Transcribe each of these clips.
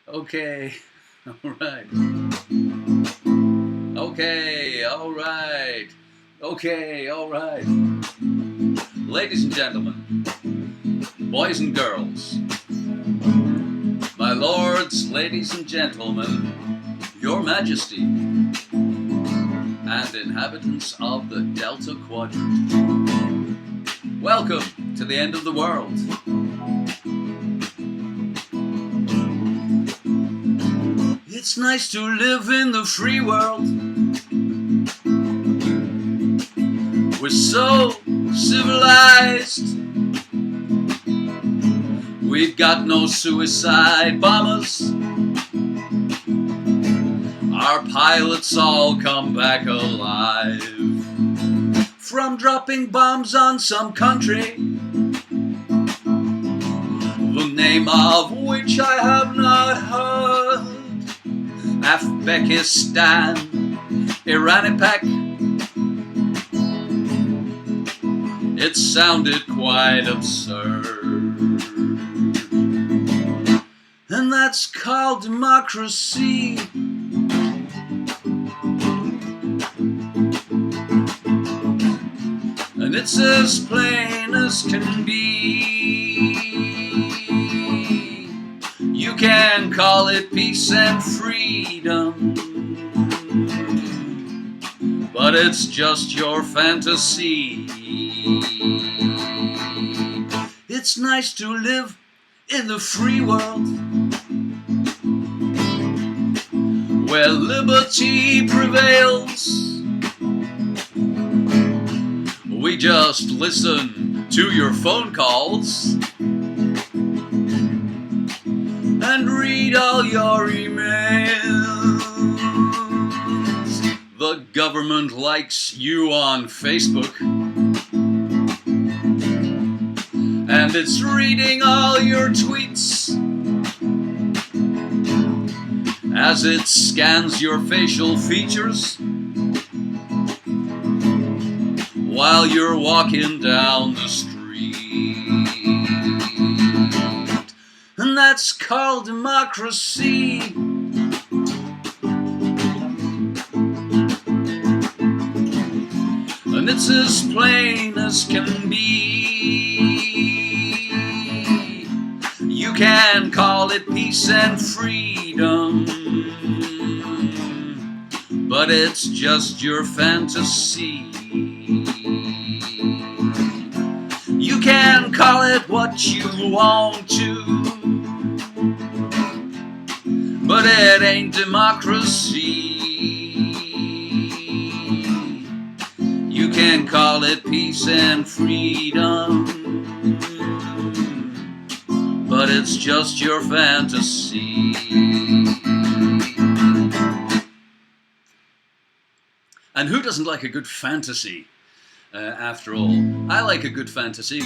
Okay, all right. Okay, all right. Okay, all right. Ladies and gentlemen, boys and girls, my lords, ladies and gentlemen, your majesty, and inhabitants of the Delta Quadrant, welcome to the end of the world. It's nice to live in the free world. We're so civilized. We've got no suicide bombers. Our pilots all come back alive from dropping bombs on some country, the name of which I have not heard. Uzbekistan, Iranipak. It sounded quite absurd. And that's called democracy. And it's as plain as can be. You can call it peace and freedom, but it's just your fantasy. It's nice to live in the free world, where liberty prevails. We just listen to your phone calls and read all your emails. The government likes you on Facebook, and it's reading all your tweets as it scans your facial features while you're walking down the street. And that's called democracy. And it's as plain as can be. You can call it peace and freedom, but it's just your fantasy. You can call it what you want to, but it ain't democracy. You can call it peace and freedom, but it's just your fantasy. And who doesn't like a good fantasy? After all, I like a good fantasy.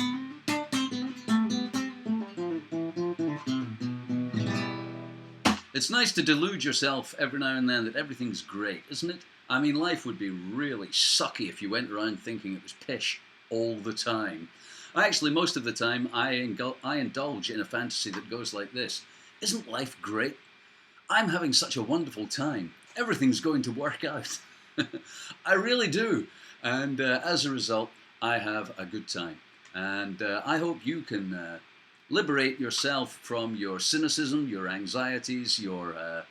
It's nice to delude yourself every now and then that everything's great, isn't it? I mean, life would be really sucky if you went around thinking it was pish all the time. Actually, most of the time, I indulge in a fantasy that goes like this. Isn't life great? I'm having such a wonderful time. Everything's going to work out. I really do. And as a result, I have a good time. And I hope you can liberate yourself from your cynicism, your anxieties, your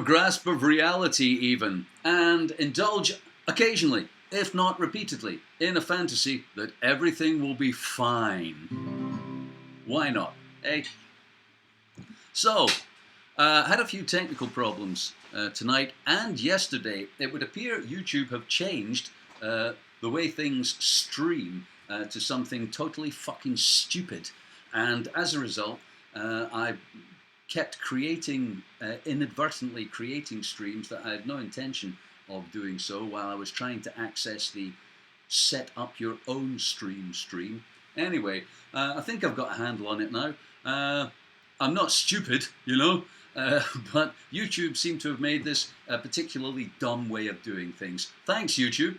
grasp of reality even, and indulge occasionally, if not repeatedly, in a fantasy that everything will be fine. Why not, eh? So, had a few technical problems tonight and yesterday. It would appear YouTube have changed the way things stream to something totally fucking stupid. And as a result, I kept inadvertently creating streams that I had no intention of doing so while I was trying to access the set up your own stream. Anyway, I think I've got a handle on it now. I'm not stupid, you know, but YouTube seemed to have made this a particularly dumb way of doing things. Thanks, YouTube.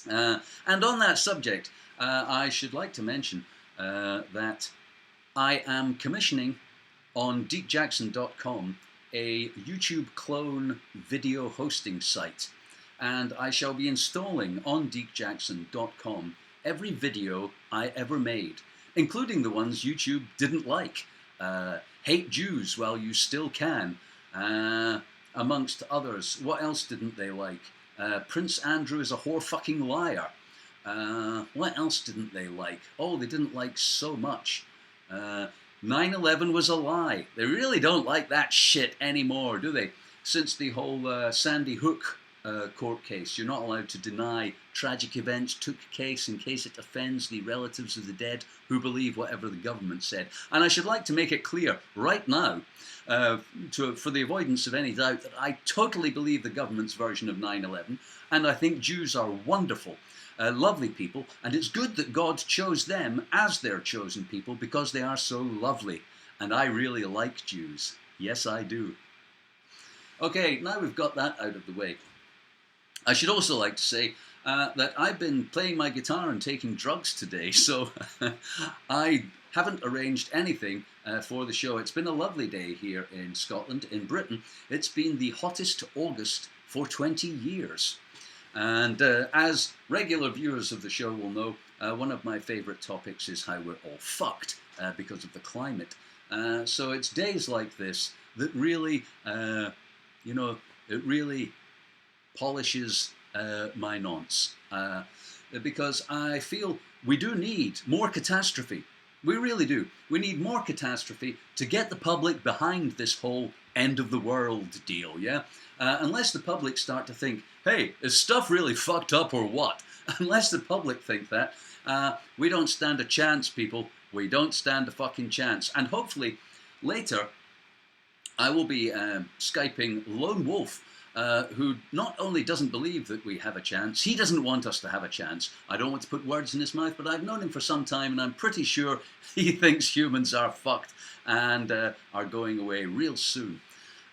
And on that subject, I should like to mention that I am commissioning on deekjackson.com, a YouTube clone video hosting site. And I shall be installing on deekjackson.com every video I ever made, including the ones YouTube didn't like. Hate Jews while you still can, amongst others. What else didn't they like? Prince Andrew is a whore fucking liar. What else didn't they like? Oh, they didn't like so much. 9/11 was a lie. They really don't like that shit anymore, do they? Since the whole Sandy Hook court case, you're not allowed to deny tragic events took place in case it offends the relatives of the dead who believe whatever the government said. And I should like to make it clear right now, for the avoidance of any doubt, that I totally believe the government's version of 9/11, and I think Jews are wonderful, lovely people, and it's good that God chose them as their chosen people because they are so lovely, and I really like Jews. Yes, I do. Okay, now we've got that out of the way. I should also like to say that I've been playing my guitar and taking drugs today, so I haven't arranged anything for the show. It's been a lovely day here in Scotland, in Britain. It's been the hottest August for 20 years. And as regular viewers of the show will know, one of my favourite topics is how we're all fucked because of the climate. So it's days like this that really, it really polishes my nonce, because I feel we do need more catastrophe. We really do. We need more catastrophe to get the public behind this whole end of the world deal, yeah? Unless the public start to think, hey, is stuff really fucked up or what? Unless the public think that, we don't stand a chance, people. We don't stand a fucking chance. And hopefully later I will be Skyping Lone Wolf, who not only doesn't believe that we have a chance, he doesn't want us to have a chance. I don't want to put words in his mouth, but I've known him for some time, and I'm pretty sure he thinks humans are fucked and are going away real soon,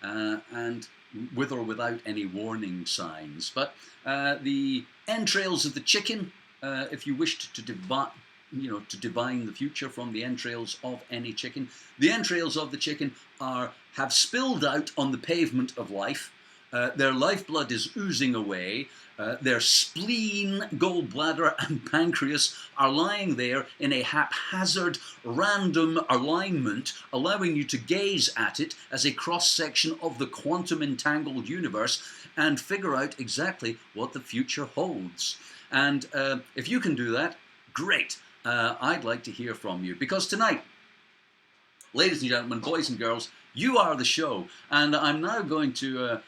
and with or without any warning signs. But the entrails of the chicken, if you wished to divine the future from the entrails of any chicken, the entrails of the chicken have spilled out on the pavement of life. Their lifeblood is oozing away. Their spleen, gallbladder and pancreas are lying there in a haphazard, random alignment, allowing you to gaze at it as a cross-section of the quantum entangled universe and figure out exactly what the future holds. And if you can do that, great. I'd like to hear from you, because tonight, ladies and gentlemen, boys and girls, you are the show, and I'm now going to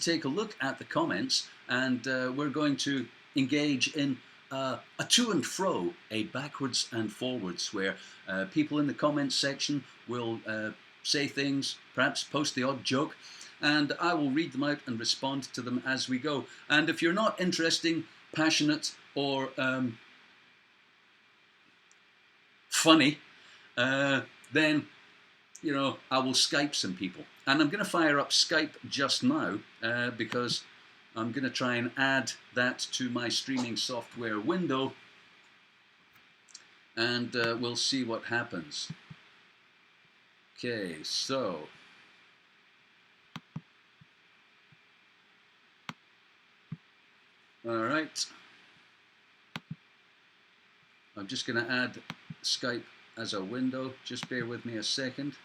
take a look at the comments, and we're going to engage in a to and fro, a backwards and forwards, where people in the comments section will say things, perhaps post the odd joke, and I will read them out and respond to them as we go. And if you're not interesting, passionate, or funny, then I will Skype some people. And I'm going to fire up Skype just now because I'm going to try and add that to my streaming software window, and we'll see what happens. Okay, so all right. I'm just going to add Skype as a window. Just bear with me a second.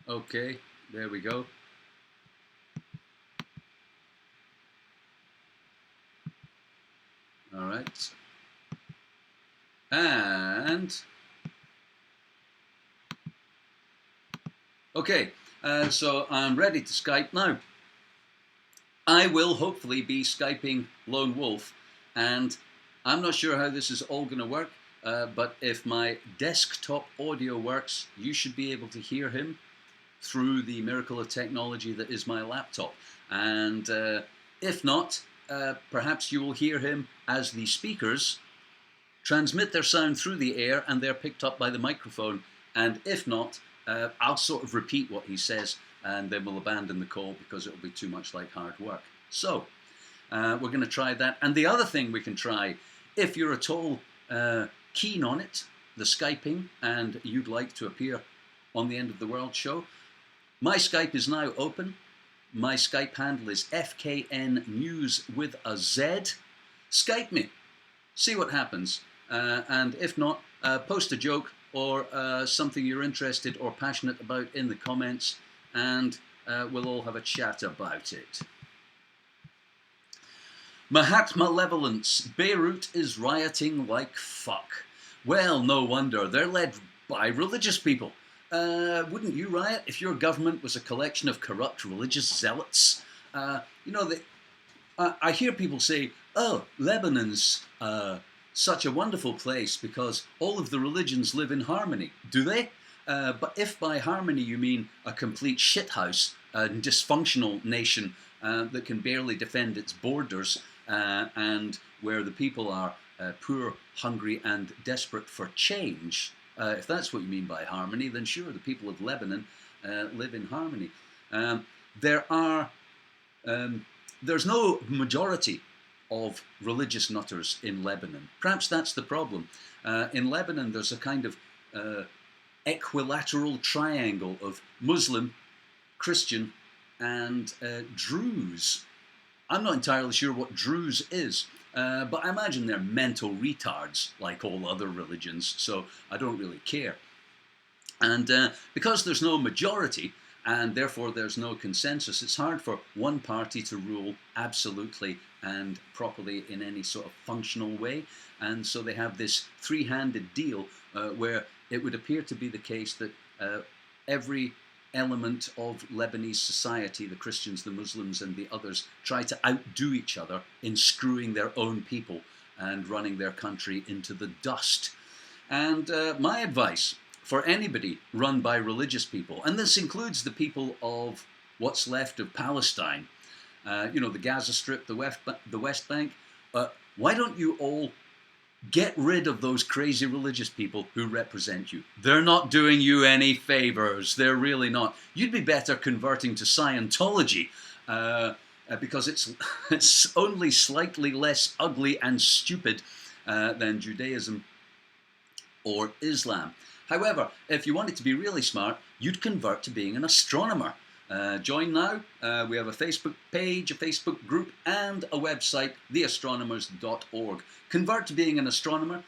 Okay, there we go. All right. And okay, so I'm ready to Skype now. I will hopefully be Skyping Lone Wolf, and I'm not sure how this is all going to work, but if my desktop audio works, you should be able to hear him through the miracle of technology that is my laptop. And if not, perhaps you will hear him as the speakers transmit their sound through the air and they're picked up by the microphone. And if not, I'll sort of repeat what he says and then we'll abandon the coal because it'll be too much like hard work. So we're going to try that. And the other thing we can try, if you're at all keen on it, the Skyping, and you'd like to appear on the End of the World show, my Skype is now open. My Skype handle is FKN News with a Z. Skype me. See what happens. And if not, post a joke or something you're interested or passionate about in the comments, and we'll all have a chat about it. Mahatma Malevolence. Beirut is rioting like fuck. Well, no wonder. They're led by religious people. Wouldn't you riot if your government was a collection of corrupt religious zealots? You know, I hear people say, oh, Lebanon's such a wonderful place because all of the religions live in harmony. Do they? But if by harmony you mean a complete shithouse, a dysfunctional nation that can barely defend its borders, and where the people are poor, hungry, and desperate for change, if that's what you mean by harmony, then sure, the people of Lebanon live in harmony. There's no majority of religious nutters in Lebanon. Perhaps that's the problem. In Lebanon, there's a kind of equilateral triangle of Muslim, Christian, and Druze. I'm not entirely sure what Druze is, but I imagine they're mental retards like all other religions, so I don't really care. And because there's no majority, and therefore there's no consensus, it's hard for one party to rule absolutely and properly in any sort of functional way. And so they have this three-handed deal where it would appear to be the case that every element of Lebanese society, the Christians, the Muslims, and the others, try to outdo each other in screwing their own people and running their country into the dust. And my advice for anybody run by religious people, and this includes the people of what's left of Palestine, you know, the Gaza Strip, the West Bank, why don't you all get rid of those crazy religious people who represent you? They're not doing you any favors. They're really not. You'd be better converting to Scientology because it's only slightly less ugly and stupid than Judaism or Islam. However, if you wanted to be really smart, you'd convert to being an astronomer. Join now. We have a Facebook page, a Facebook group, and a website, theastronomers.org. Convert to being an astronomer.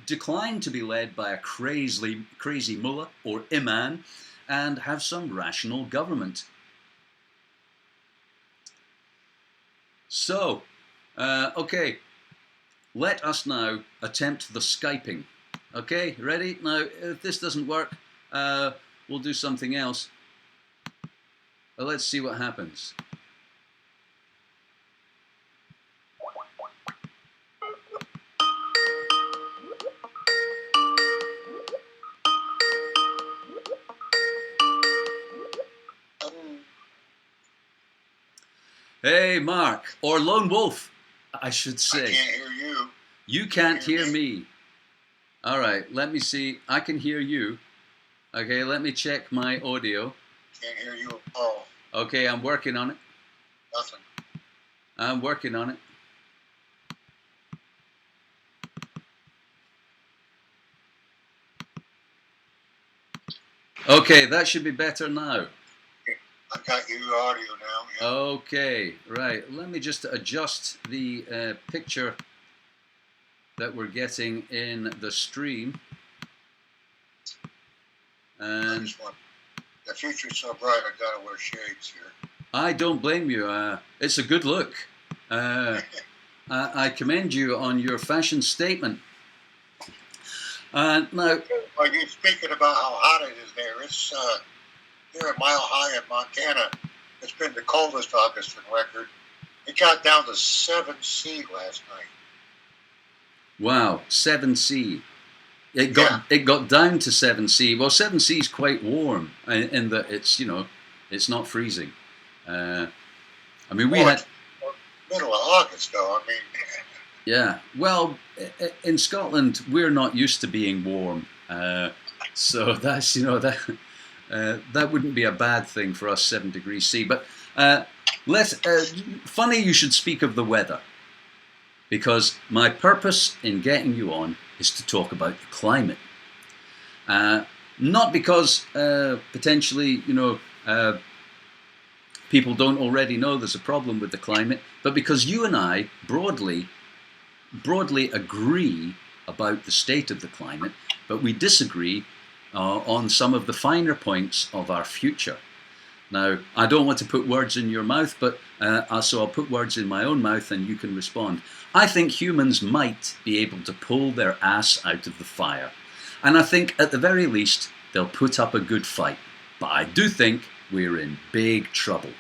Decline to be led by a crazy mullah or imam, and have some rational government. So, okay, let us now attempt the Skyping. Okay, ready? Now, if this doesn't work, we'll do something else. Let's see what happens. Hey, Mark, or Lone Wolf, I should say. I can't hear you. You can't hear me. All right, let me see. I can hear you. Okay, let me check my audio. Can't hear you at all. Okay, I'm working on it. Nothing. I'm working on it. Okay, that should be better now. I got you audio now. Yeah. Okay, right. Let me just adjust the picture that we're getting in the stream. And the future's so bright, I gotta wear shades here. I don't blame you. It's a good look. I commend you on your fashion statement. Now, well, you're speaking about how hot it is there. It's here at Mile High in Montana. It's been the coldest August on record. It got down to 7°C last night. Wow, 7°C. It got down to 7°C. Well, 7°C is quite warm in that it's, you know, it's not freezing. I mean, we had middle of August though. I mean, yeah. Well, in Scotland, we're not used to being warm, so that's, you know, That wouldn't be a bad thing for us 7 degrees C. But funny you should speak of the weather, because my purpose in getting you on is to talk about the climate. Not because potentially, people don't already know there's a problem with the climate, but because you and I broadly agree about the state of the climate, but we disagree on some of the finer points of our future. Now, I don't want to put words in your mouth, but so I'll put words in my own mouth and you can respond. I think humans might be able to pull their ass out of the fire. And I think at the very least, they'll put up a good fight. But I do think we're in big trouble.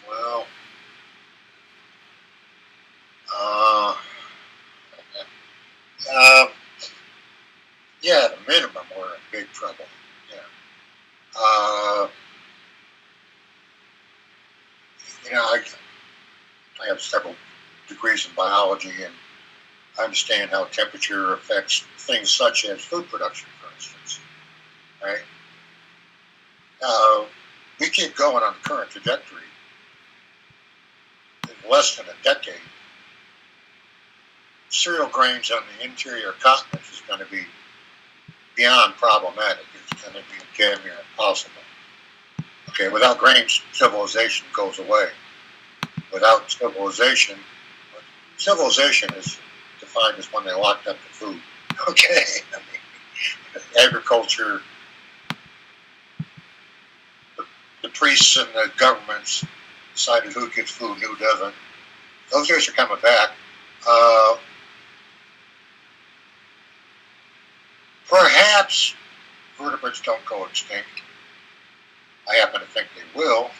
Well, yeah, at a minimum, we're in big trouble. Yeah. I have several degrees in biology, and I understand how temperature affects things such as food production, for instance. Right? We keep going on the current trajectory. In less than a decade, cereal grains on the interior continents is going to be beyond problematic. It's going to be damn near impossible. Okay, without grains, civilization goes away. Without civilization is defined as when they locked up the food. Okay, I mean, agriculture, the priests and the governments decided who gets food and who doesn't. Those days are coming back. Perhaps vertebrates don't go extinct. I happen to think they will,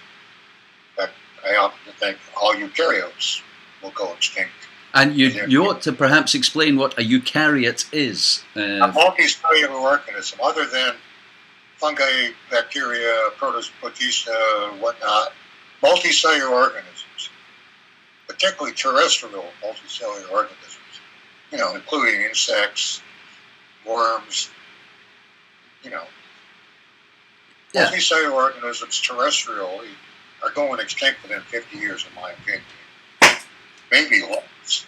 but I happen to think all eukaryotes will go extinct. And you ought to perhaps explain what a eukaryote is. A multicellular organism, other than fungi, bacteria, protista, whatnot, multicellular organisms, particularly terrestrial multicellular organisms, including insects, worms, Yeah. Multicellular organisms terrestrially are going extinct within 50 years, in my opinion. Maybe less.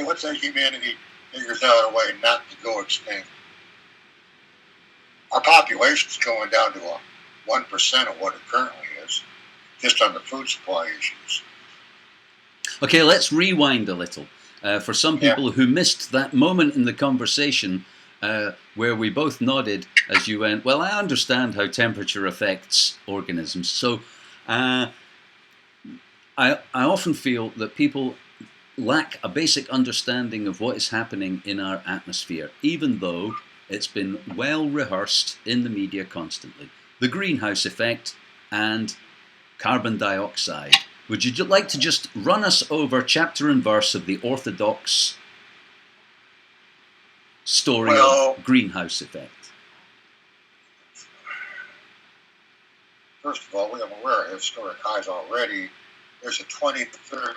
Let's say humanity figures out a way not to go extinct. Our population's going down to 1% of what it currently is, just on the food supply issues. Okay, let's rewind a little. For some people who missed that moment in the conversation where we both nodded as you went, well, I understand how temperature affects organisms. So I often feel that people lack a basic understanding of what is happening in our atmosphere, even though it's been well rehearsed in the media constantly. The greenhouse effect and carbon dioxide. Would you like to just run us over chapter and verse of the orthodox story of greenhouse effect? First of all, we're at historic highs already. There's a 20 to 30,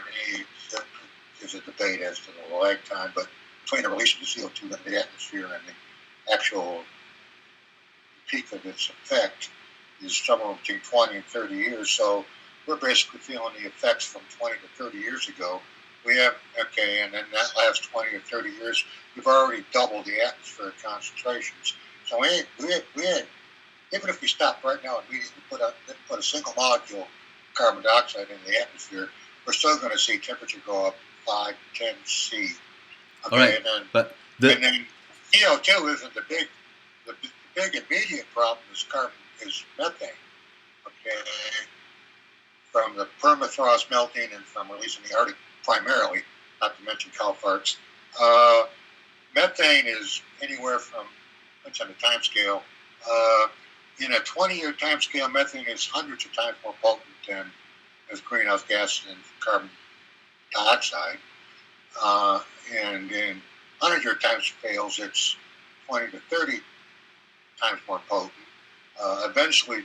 there's a debate as to the lag time, but between the release of the CO2 into the atmosphere and the actual peak of its effect is somewhere between 20 and 30 years. So we're basically feeling the effects from 20 to 30 years ago. And then that last 20 or 30 years, we've already doubled the atmospheric concentrations. So we ain't, even if we stopped right now and immediately put a single molecule of carbon dioxide in the atmosphere, we're still going to see temperature go up 5, 10 C. Okay, all right, and then CO2 isn't the big immediate problem. Is methane. Okay, from the permafrost melting and from releasing the Arctic primarily, not to mention cow farts. Methane is anywhere from, what's on the time scale, in a 20-year time scale, methane is hundreds of times more potent than as greenhouse gas and carbon dioxide. And in 100-year time scales, it's 20 to 30 times more potent. Eventually,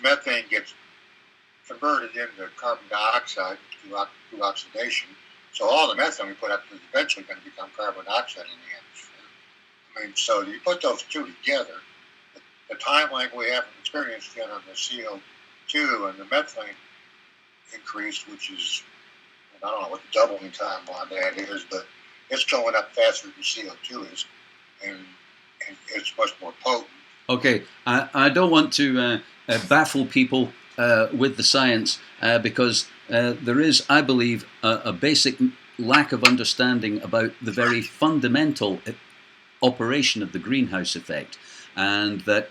methane gets converted into carbon dioxide through oxidation. So all the methane we put up is eventually going to become carbon dioxide in the atmosphere. I mean, so you put those two together, the timeline we haven't experienced yet on the CO2 and the methane increase, which is, I don't know what the doubling time on that is, but it's going up faster than CO2 is, and it's much more potent. Okay, I don't want to baffle people with the science because there is, I believe, a basic lack of understanding about the very fundamental operation of the greenhouse effect, and that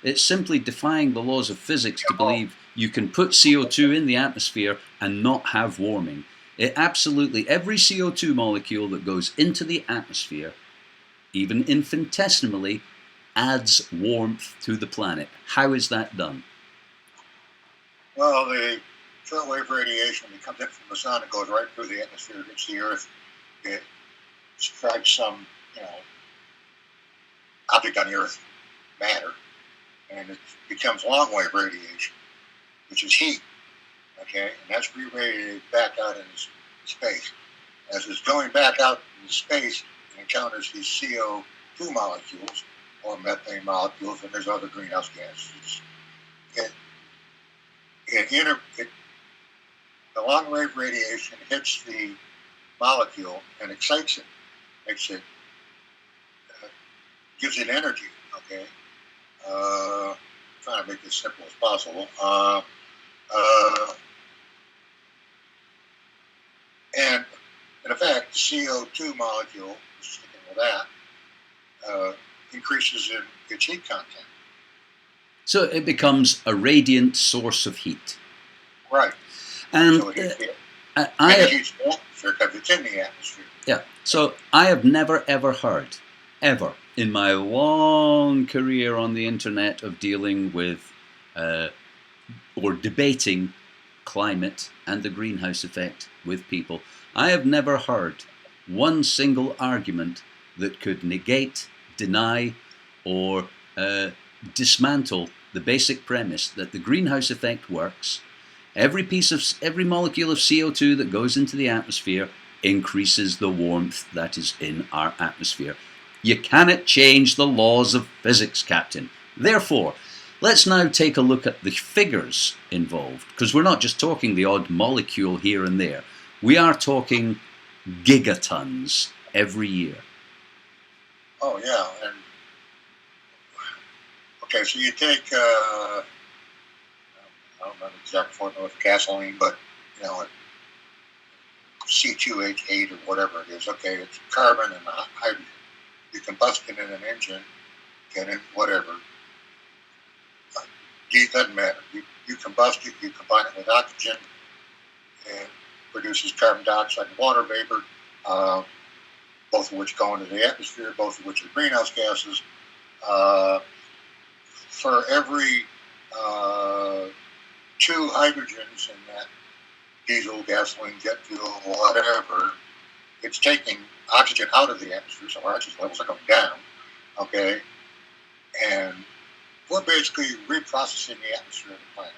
it's simply defying the laws of physics to believe you can put CO2 in the atmosphere and not have warming. It absolutely, every CO2 molecule that goes into the atmosphere, even infinitesimally, adds warmth to the planet. How is that done? Well, the shortwave radiation that comes in from the sun, it goes right through the atmosphere, hits the Earth, it strikes some, object on the Earth, matter, and it becomes long-wave radiation, which is heat, okay? And that's re-radiated back out into space. As it's going back out into space, it encounters these CO2 molecules, or methane molecules, and there's other greenhouse gases. The long-wave radiation hits the molecule and excites it, gives it energy. Okay, trying to make this simple as possible. And in effect, the CO2 molecule, sticking with that, increases in its heat content. So it becomes a radiant source of heat. Right. And so it's in the atmosphere. Yeah. So I have never ever heard, ever in my long career on the internet of dealing with or debating climate and the greenhouse effect with people, I have never heard one single argument that could negate, deny, or dismantle the basic premise that the greenhouse effect works. Every molecule of CO2 that goes into the atmosphere increases the warmth that is in our atmosphere. You cannot change the laws of physics, Captain. Therefore, let's now take a look at the figures involved, because we're not just talking the odd molecule here and there. We are talking gigatons every year. Oh, yeah. And okay, so you take, I don't know the exact formula for gasoline, but, C2H8 or whatever it is. Okay, it's carbon and hydrogen. You combust it in an engine, get in whatever. It doesn't matter. You combust it, you combine it with oxygen, and produces carbon dioxide and water vapor, both of which go into the atmosphere, both of which are greenhouse gases. For every 2 hydrogens in that diesel, gasoline, jet fuel, whatever, it's taking oxygen out of the atmosphere, so our oxygen levels are going down, okay? And we're basically reprocessing the atmosphere of the planet.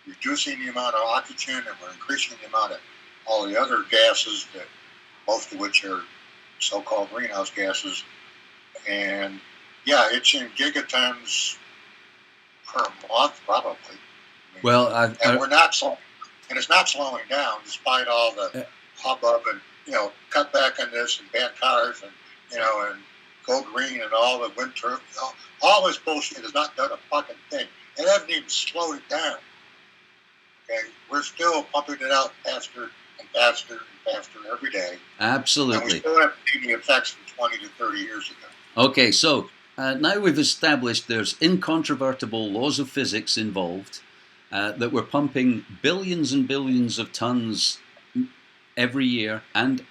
We're reducing the amount of oxygen, and we're increasing the amount of all the other gases, that most of which are so-called greenhouse gases. And yeah, it's in gigatons per month, probably. Well, we're not slowing, and it's not slowing down despite all the hubbub and cut back on this and ban cars and and go green and all the wind turbines. All this bullshit has not done a fucking thing. It hasn't even slowed it down. Okay, we're still pumping it out faster and faster and faster every day. Absolutely. And we still haven't seen the effects from 20 to 30 years ago. Okay, so now we've established there's incontrovertible laws of physics involved, that we're pumping billions and billions of tons every year, and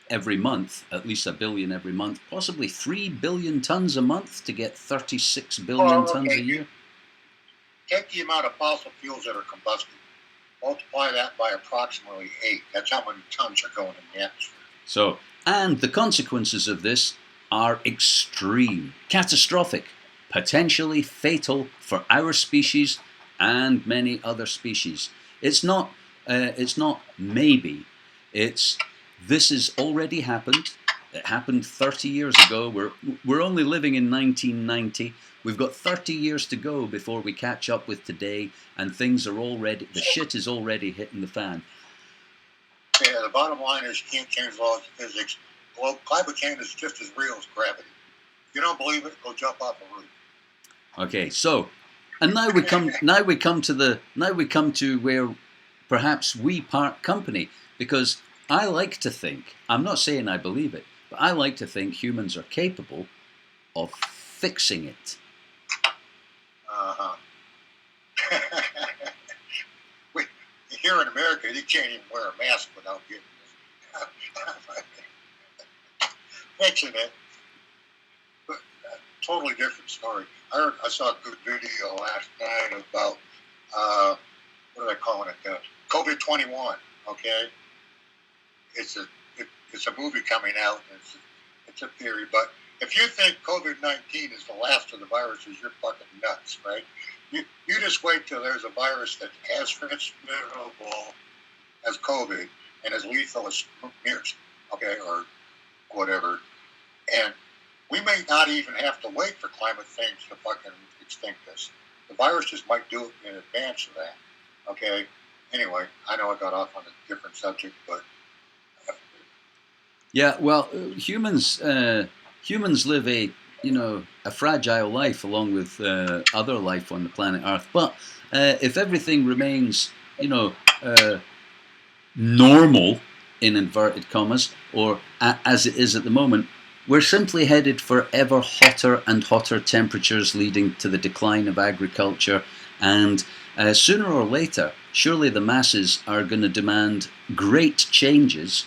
every month, at least 1 billion every month, possibly 3 billion tons a month to get 36 billion tons a year. Take the amount of fossil fuels that are combusted, multiply that by approximately 8. That's how many tons are going in the atmosphere. So, and the consequences of this are extreme, catastrophic, potentially fatal for our species and many other species. It's not maybe. This has already happened. It happened 30 years ago. We're only living in 1990. We've got 30 years to go before we catch up with today, and things are already, the shit is already hitting the fan. Yeah, the bottom line is you can't change laws of physics. Climate change is just as real as gravity. If you don't believe it, go jump off a roof. Okay, so, and now we come to where perhaps we part company, because I like to think, I'm not saying I believe it, but I like to think humans are capable of fixing it. Uh-huh. Here in America, you can't even wear a mask without getting fixing it. But totally different story. I saw a good video last night about what are they calling it? COVID-21. Okay, it's a movie coming out. It's a theory, but if you think COVID-19 is the last of the viruses, you're fucking nuts, right? You just wait till there's a virus that's as transmittable as COVID and as lethal as MERS, okay, or whatever. And we may not even have to wait for climate change to fucking extinct us. The viruses might do it in advance of that, okay? Anyway, I know I got off on a different subject, but... Yeah, well, humans live a fragile life along with other life on the planet Earth. But if everything remains, normal in inverted commas, or as it is at the moment, we're simply headed for ever hotter and hotter temperatures, leading to the decline of agriculture. And sooner or later, surely the masses are going to demand great changes.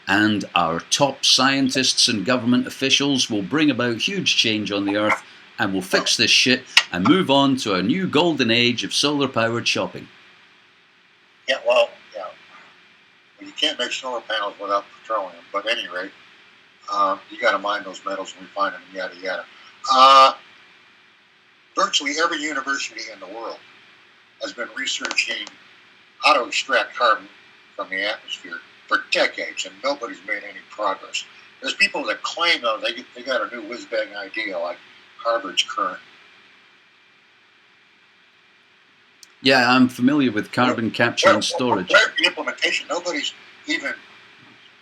And our top scientists and government officials will bring about huge change on the Earth, and will fix this shit and move on to a new golden age of solar-powered shopping. Yeah, well, you can't make solar panels without petroleum. But at any rate, you got to mine those metals and refine them, yada yada. Virtually every university in the world has been researching how to extract carbon from the atmosphere for decades, and nobody's made any progress. There's people that claim, though, they got a new whiz-bang idea, like Harvard's current. Yeah, I'm familiar with carbon capture and storage. The implementation, nobody's even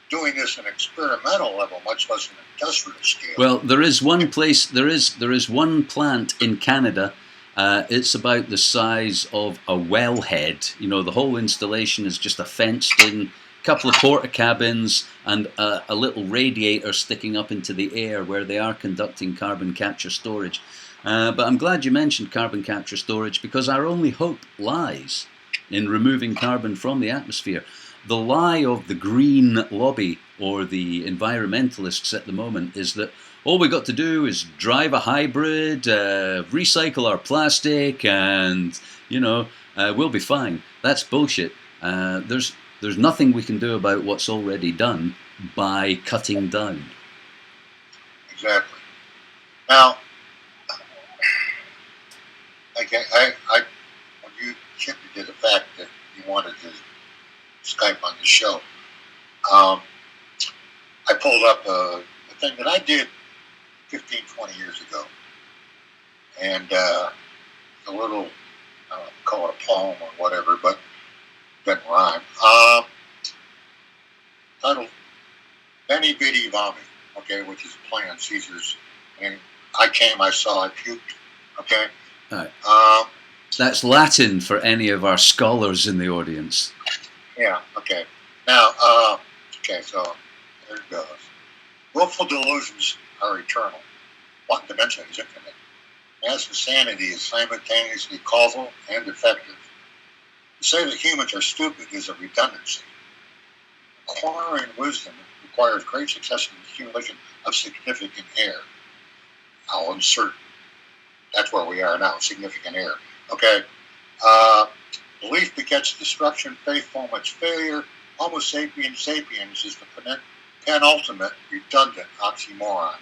doing this at an experimental level, much less an industrial scale. Well, there is one place, there is one plant in Canada. It's about the size of a wellhead. The whole installation is just a fenced-in couple of porta cabins and a little radiator sticking up into the air where they are conducting carbon capture storage. But I'm glad you mentioned carbon capture storage, because our only hope lies in removing carbon from the atmosphere. The lie of the green lobby or the environmentalists at the moment is that all we got to do is drive a hybrid, recycle our plastic, and we'll be fine. That's bullshit. There's nothing we can do about what's already done by cutting down. Exactly. Now, I when you shifted to the fact that you wanted to Skype on the show, I pulled up a thing that I did 15, 20 years ago. And a little, I don't know, call it a poem or whatever, but doesn't rhyme. Titled Benny Biddy Vomit, okay, which is a play on Caesar's. And I saw, I puked, okay? All right. That's Latin for any of our scholars in the audience. Yeah, okay. Now, so there it goes. Willful delusions are eternal. One dimension is infinite. As insanity is simultaneously causal and effective. To say that humans are stupid is a redundancy. Acquiring wisdom requires great success in the accumulation of significant error. I'll insert, that's where we are now, significant error. Okay. Belief begets destruction, faith foments failure. Homo sapiens sapiens is the penultimate redundant oxymoron.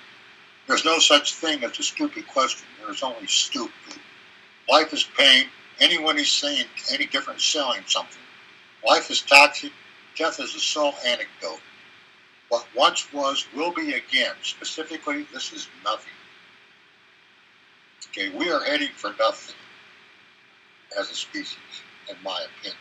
There's no such thing as a stupid question. There is only stupid. Life is pain. Anyone is saying any different is selling something. Life is toxic. Death is a sole anecdote. What once was will be again. Specifically, this is nothing. Okay, we are heading for nothing as a species, in my opinion.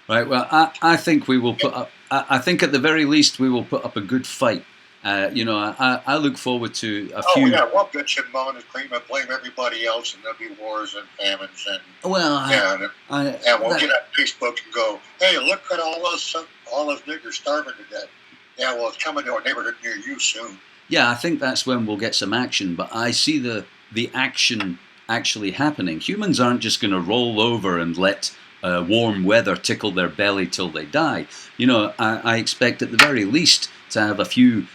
Right. Well, I think we will put up. I think at the very least we will put up a good fight. I look forward to a few. Oh yeah, we'll bitch and moan and claim and blame everybody else, and there'll be wars and famines and and we'll get on Facebook and go, hey, look at all those niggers starving to death. Yeah, well, it's coming to a neighborhood near you soon. Yeah, I think that's when we'll get some action. But I see the action actually happening. Humans aren't just going to roll over and let warm weather tickle their belly till they die. I expect at the very least to have a few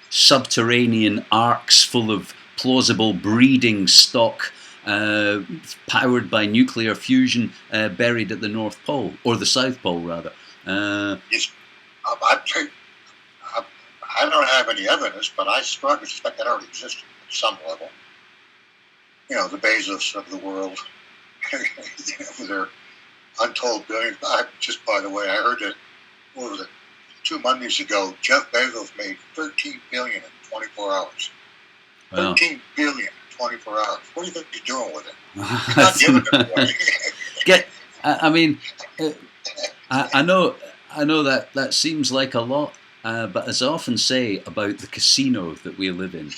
subterranean arks full of plausible breeding stock powered by nuclear fusion buried at the North Pole, or the South Pole rather. Yes. I don't have any evidence, but I strongly suspect that already existed at some level. The Bezos of the world, with their untold billions. Just by the way, I heard that, what was it, 2 Mondays ago, Jeff Bezos made $13 billion in 24 hours. Wow. $13 billion in 24 hours. What do you think he's doing with it? He's not giving it away. I know that seems like a lot, but as I often say about the casino that we live in,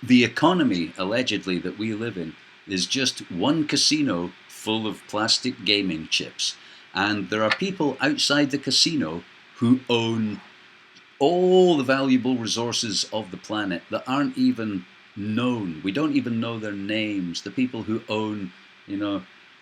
the economy allegedly that we live in is just one casino full of plastic gaming chips, and there are people outside the casino who own all the valuable resources of the planet that aren't even known. We don't even know their names. The people who own,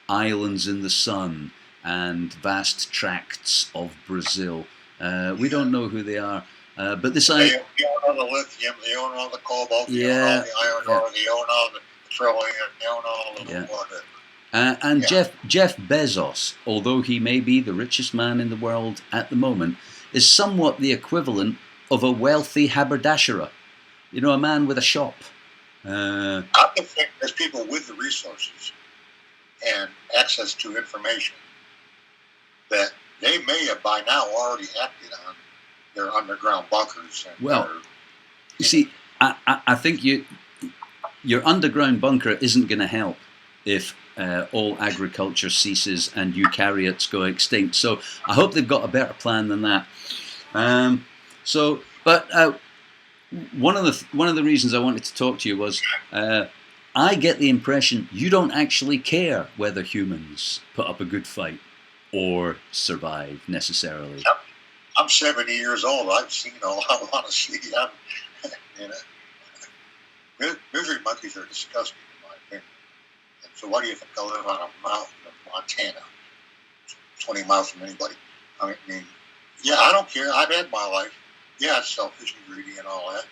islands in the sun and vast tracts of Brazil. We don't know who they are. But this they own all the lithium, they own all the cobalt, they own all the iron ore, they own all the petroleum, they own all the water. Jeff Bezos, although he may be the richest man in the world at the moment, is somewhat the equivalent of a wealthy haberdasher. A man with a shop. I think there's people with the resources and access to information that they may have by now already acted on their underground bunkers. And you see, I think your underground bunker isn't going to help if all agriculture ceases and eukaryotes go extinct. So I hope they've got a better plan than that. One of the reasons I wanted to talk to you was I get the impression you don't actually care whether humans put up a good fight or survive necessarily. I'm 70 years old. I've seen all I want to see. Misery monkeys are disgusting, in my opinion. And so why do you think I live on a mountain of Montana, 20 miles from anybody? I mean, yeah, I don't care. I've had my life. Yeah, it's selfish and greedy and all that.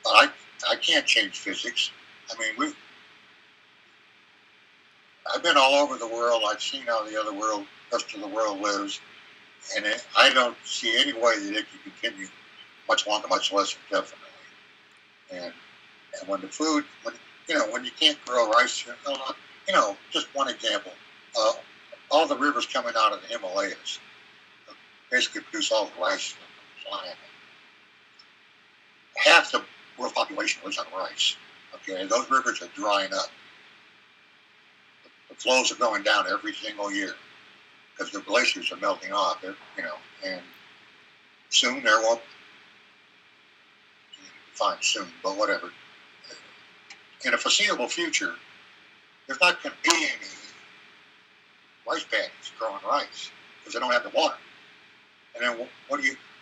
But I can't change physics. I mean, I've been all over the world. I've seen how the rest of the world lives. And I don't see any way that it can continue much longer, much less indefinitely. And when the food, when you can't grow rice, just one example, all the rivers coming out of the Himalayas basically produce all the rice on the planet. Half the world population lives on rice. Okay, and those rivers are drying up. The flows are going down every single year because the glaciers are melting off. And soon there won't. Fine, soon, but whatever. In a foreseeable future, there's not going to be any rice paddies growing rice because they don't have the water. And then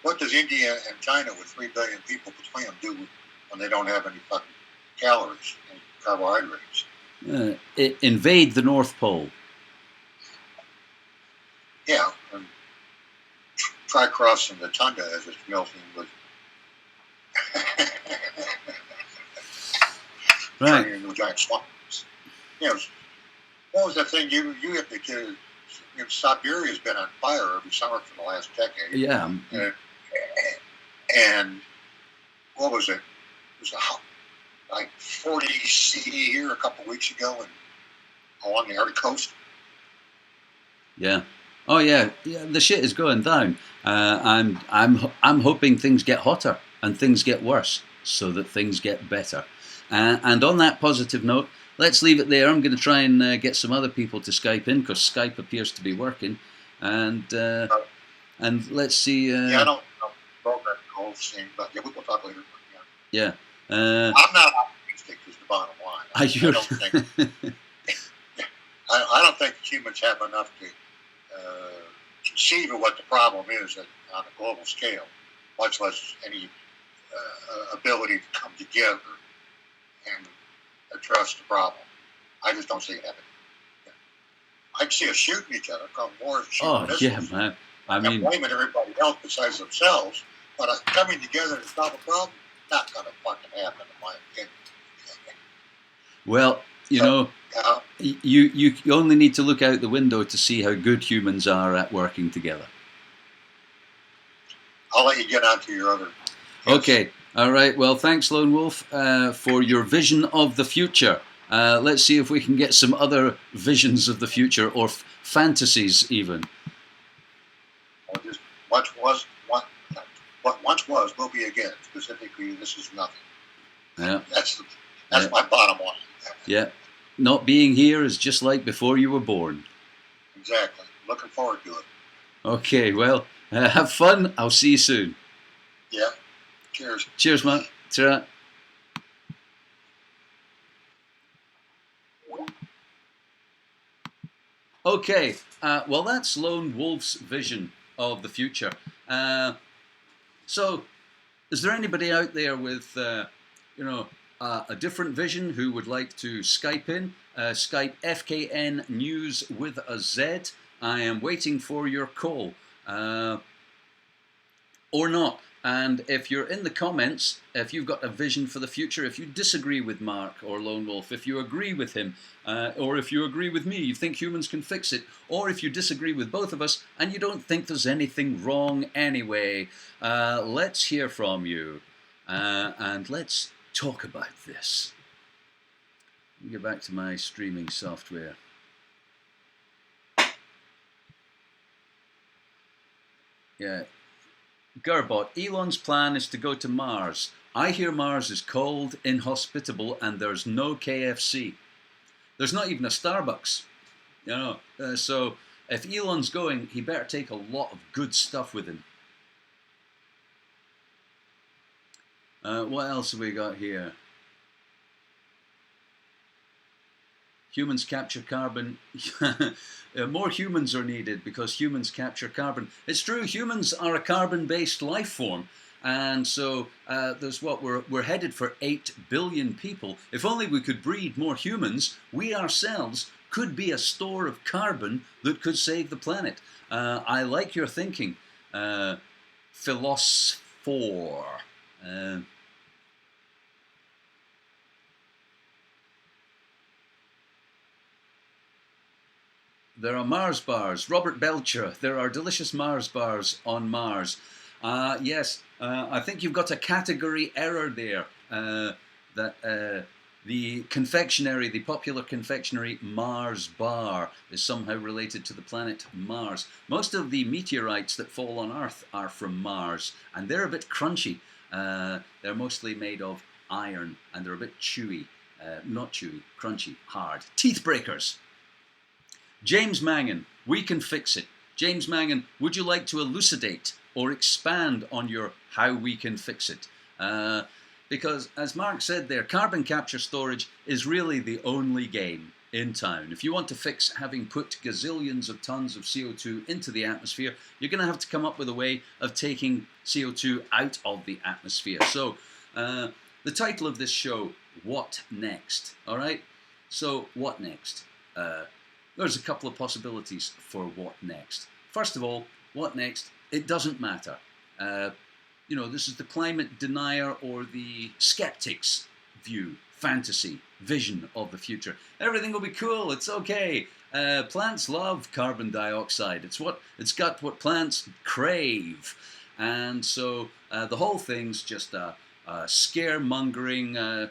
what does India and China with 3 billion people between them do when they don't have any fucking calories and carbohydrates? Invade the North Pole. Yeah, and try crossing the tundra as it's melting with. Right. Into giant swamps. What was that thing you hit the kid? Siberia's been on fire every summer for the last decade. Yeah. And what was it? It was like 40 CE here a couple of weeks ago and along the Arctic coast. Yeah. Oh yeah, yeah. The shit is going down. I'm hoping things get hotter and things get worse, so that things get better. And on that positive note, let's leave it there. I'm going to try and get some other people to Skype in because Skype appears to be working. And and let's see. Yeah, I don't know program the whole thing, but yeah, we'll talk later. Yeah. I'm not optimistic. Is the bottom line. I don't think. I don't think humans have enough to conceive of what the problem is on a global scale, much less any ability to come together and address the problem. I just don't see it happening. Yeah. I can see us shooting each other, come wars, shooting missiles. Yeah, man. I mean, blaming everybody else besides themselves, but coming together to solve a problem, not going to fucking happen, in my opinion. Well, you only need to look out the window to see how good humans are at working together. I'll let you get on to your other. Okay. All right. Well, thanks, Lone Wolf, for your vision of the future. Let's see if we can get some other visions of the future or fantasies, even. Or just what once was will be again. Specifically, this is nothing. Yeah. That's my bottom line. Yeah. Not being here is just like before you were born. Exactly. Looking forward to it. Okay. Well, have fun. I'll see you soon. Yeah. Cheers. Cheers, man. Ta-ra. Okay, well, that's Lone Wolf's vision of the future. So, is there anybody out there with, a different vision who would like to Skype in? Skype FKN News with a Z. I am waiting for your call. Or not. And if you're in the comments, if you've got a vision for the future, if you disagree with Mark or Lone Wolf, if you agree with him, or if you agree with me, you think humans can fix it, or if you disagree with both of us and you don't think there's anything wrong anyway, let's hear from you. And let's talk about this. Let me get back to my streaming software. Yeah. Gerbot, Elon's plan is to go to Mars. I hear Mars is cold, inhospitable, and there's no KFC. There's not even a Starbucks. So if Elon's going, he better take a lot of good stuff with him. What else have we got here? Humans capture carbon. More humans are needed because humans capture carbon. It's true, humans are a carbon-based life form. And so we're headed for 8 billion people. If only we could breed more humans, we ourselves could be a store of carbon that could save the planet. I like your thinking, philosopher. There are Mars bars. Robert Belcher, there are delicious Mars bars on Mars. Yes, I think you've got a category error there. That the popular confectionery Mars bar is somehow related to the planet Mars. Most of the meteorites that fall on Earth are from Mars, and they're a bit crunchy. They're mostly made of iron, and they're a bit chewy. Not chewy, crunchy, hard. Teeth breakers. James Mangan, we can fix it. James Mangan, would you like to elucidate or expand on your how we can fix it? Because, as Mark said there, carbon capture storage is really the only game in town. If you want to fix having put gazillions of tons of CO2 into the atmosphere, you're going to have to come up with a way of taking CO2 out of the atmosphere. So, the title of this show, What Next? All right? So, what next? There's a couple of possibilities for what next. First of all, what next? It doesn't matter. This is the climate denier or the skeptic's view, fantasy, vision of the future. Everything will be cool. It's okay. Plants love carbon dioxide. It's got what plants crave, and so the whole thing's just a scaremongering,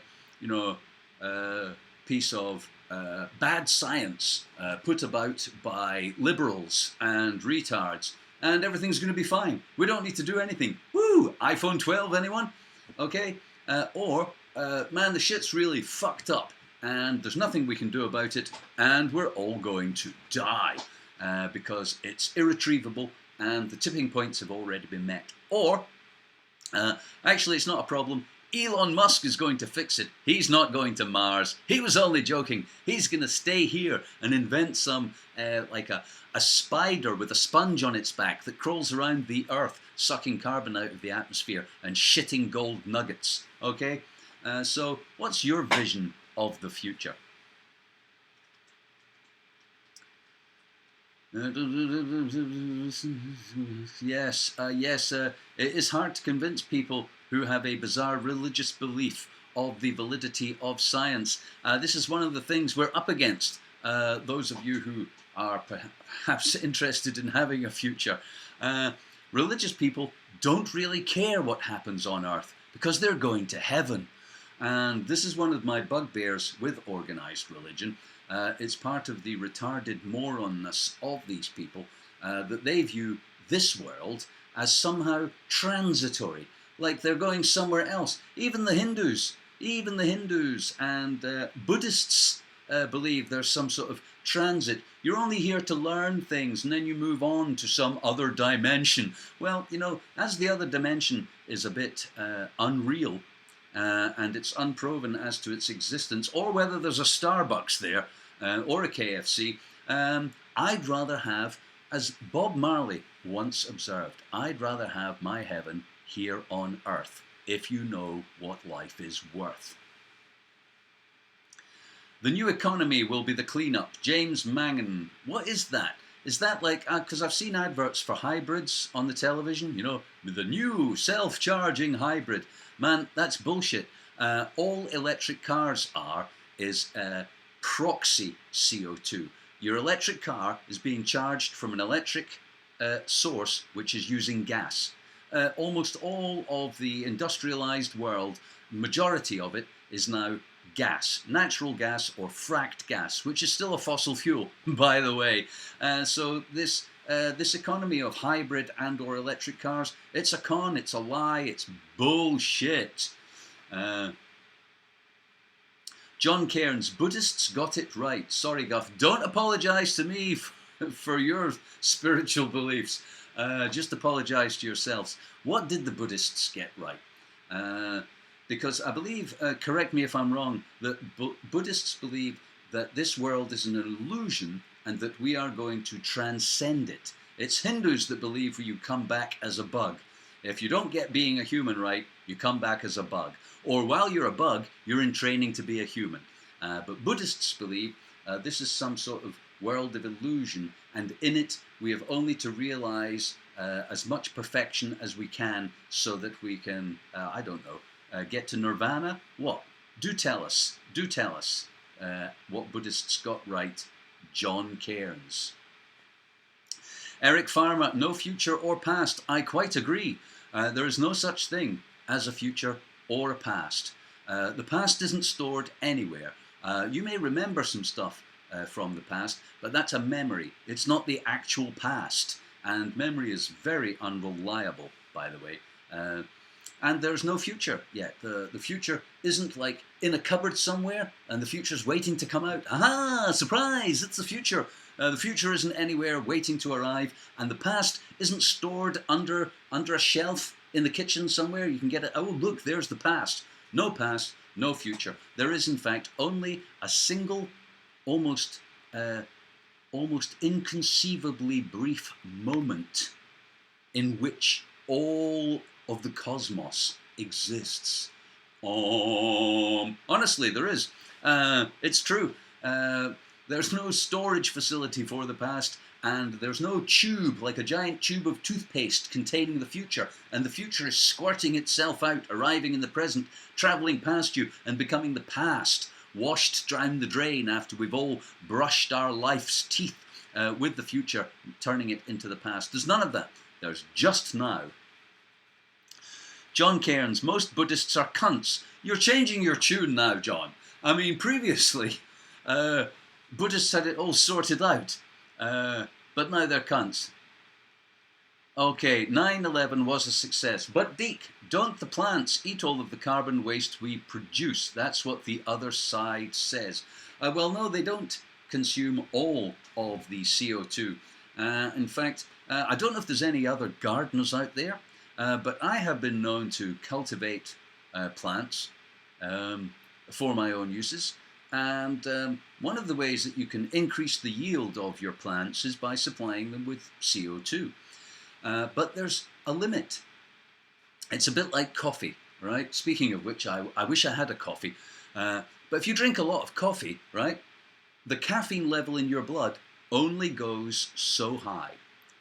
piece of bad science put about by liberals and retards, and everything's going to be fine. We don't need to do anything. Woo! iPhone 12, anyone? Okay? Man, the shit's really fucked up, and there's nothing we can do about it, and we're all going to die because it's irretrievable, and the tipping points have already been met. Or, actually, it's not a problem. Elon Musk is going to fix it. He's not going to Mars. He was only joking. He's going to stay here and invent some, like a spider with a sponge on its back that crawls around the Earth, sucking carbon out of the atmosphere and shitting gold nuggets. Okay? So, what's your vision of the future? Yes, it is hard to convince people who have a bizarre religious belief of the validity of science. This is one of the things we're up against, those of you who are perhaps interested in having a future. Religious people don't really care what happens on Earth because they're going to heaven. And this is one of my bugbears with organized religion. It's part of the retarded moronness of these people that they view this world as somehow transitory, like they're going somewhere else. Even the Hindus and Buddhists believe there's some sort of transit. You're only here to learn things and then you move on to some other dimension. Well, you know, as the other dimension is a bit unreal, and it's unproven as to its existence, or whether there's a Starbucks there, or a KFC, I'd rather have, as Bob Marley once observed, I'd rather have my heaven here on earth, if you know what life is worth. The new economy will be the cleanup. James Mangan. What is that? Is that like, because I've seen adverts for hybrids on the television, you know, with the new self-charging hybrid. Man, that's bullshit. All electric cars is proxy CO2. Your electric car is being charged from an electric source which is using gas. Almost all of the industrialized world, majority of it is now gas, natural gas or fracked gas, which is still a fossil fuel, by the way. So this economy of hybrid and or electric cars, it's a con, it's a lie, it's bullshit. John Cairns, Buddhists got it right. Sorry, Guff, don't apologize to me for your spiritual beliefs. Just apologize to yourselves. What did the Buddhists get right? Because I believe, correct me if I'm wrong, that Buddhists believe that this world is an illusion and that we are going to transcend it. It's Hindus that believe you come back as a bug. If you don't get being a human right, you come back as a bug. Or while you're a bug, you're in training to be a human. But Buddhists believe this is some sort of world of illusion, and in it we have only to realize as much perfection as we can so that we can, I don't know, get to nirvana? What? Do tell us what Buddhists got right. John Cairns. Eric Farmer, no future or past. I quite agree. There is no such thing as a future or a past. The past isn't stored anywhere. You may remember some stuff from the past, but that's a memory. It's not the actual past. And memory is very unreliable, by the way. And there's no future yet. The future isn't like in a cupboard somewhere, and the future's waiting to come out. Aha! Surprise! It's the future. The future isn't anywhere waiting to arrive, and the past isn't stored under a shelf in the kitchen somewhere. You can get it. Oh, look, there's the past. No past, no future. There is, in fact, only a single, almost inconceivably brief moment in which all of the cosmos exists. Honestly, there is. It's true. There's no storage facility for the past, and there's no tube, like a giant tube of toothpaste containing the future, and the future is squirting itself out, arriving in the present, travelling past you, and becoming the past, washed down the drain after we've all brushed our life's teeth with the future, turning it into the past. There's none of that. There's just now. John Cairns, most Buddhists are cunts. You're changing your tune now, John. I mean, previously, Buddhists had it all sorted out, but now they're cunts. Okay, 9/11 was a success. But Deek, don't the plants eat all of the carbon waste we produce? That's what the other side says. Well, no, they don't consume all of the CO2. In fact, I don't know if there's any other gardeners out there, but I have been known to cultivate plants for my own uses. And one of the ways that you can increase the yield of your plants is by supplying them with CO2. But there's a limit. It's a bit like coffee, right? Speaking of which, I wish I had a coffee. But if you drink a lot of coffee, right, the caffeine level in your blood only goes so high,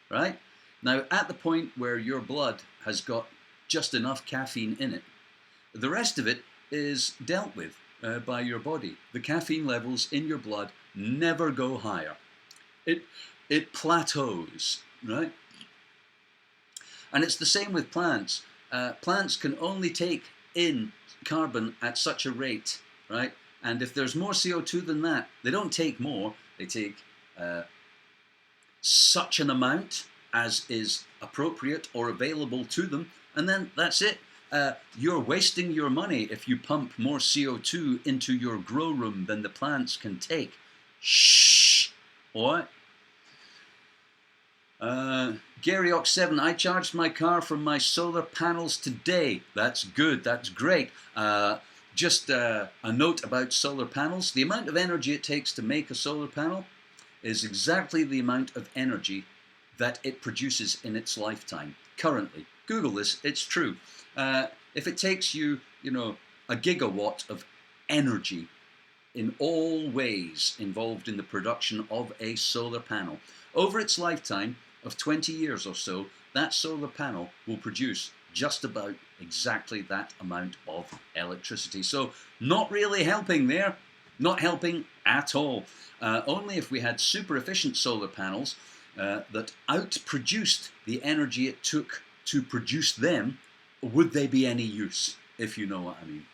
right? Now, at the point where your blood has got just enough caffeine in it, the rest of it is dealt with by your body. The caffeine levels in your blood never go higher. It plateaus, right? And it's the same with plants. Plants can only take in carbon at such a rate, right? And if there's more CO2 than that, they don't take more. They take such an amount as is appropriate or available to them, and then that's it. You're wasting your money if you pump more CO2 into your grow room than the plants can take. Shh! All right? Gary Ox 7, I charged my car from my solar panels today. That's good, that's great. Just a note about solar panels. The amount of energy it takes to make a solar panel is exactly the amount of energy that it produces in its lifetime. Currently. Google this, it's true. If it takes you, a gigawatt of energy in all ways involved in the production of a solar panel, over its lifetime of 20 years or so, that solar panel will produce just about exactly that amount of electricity. So not really helping there, not helping at all. Only if we had super efficient solar panels that outproduced the energy it took to produce them, would they be any use, if you know what I mean.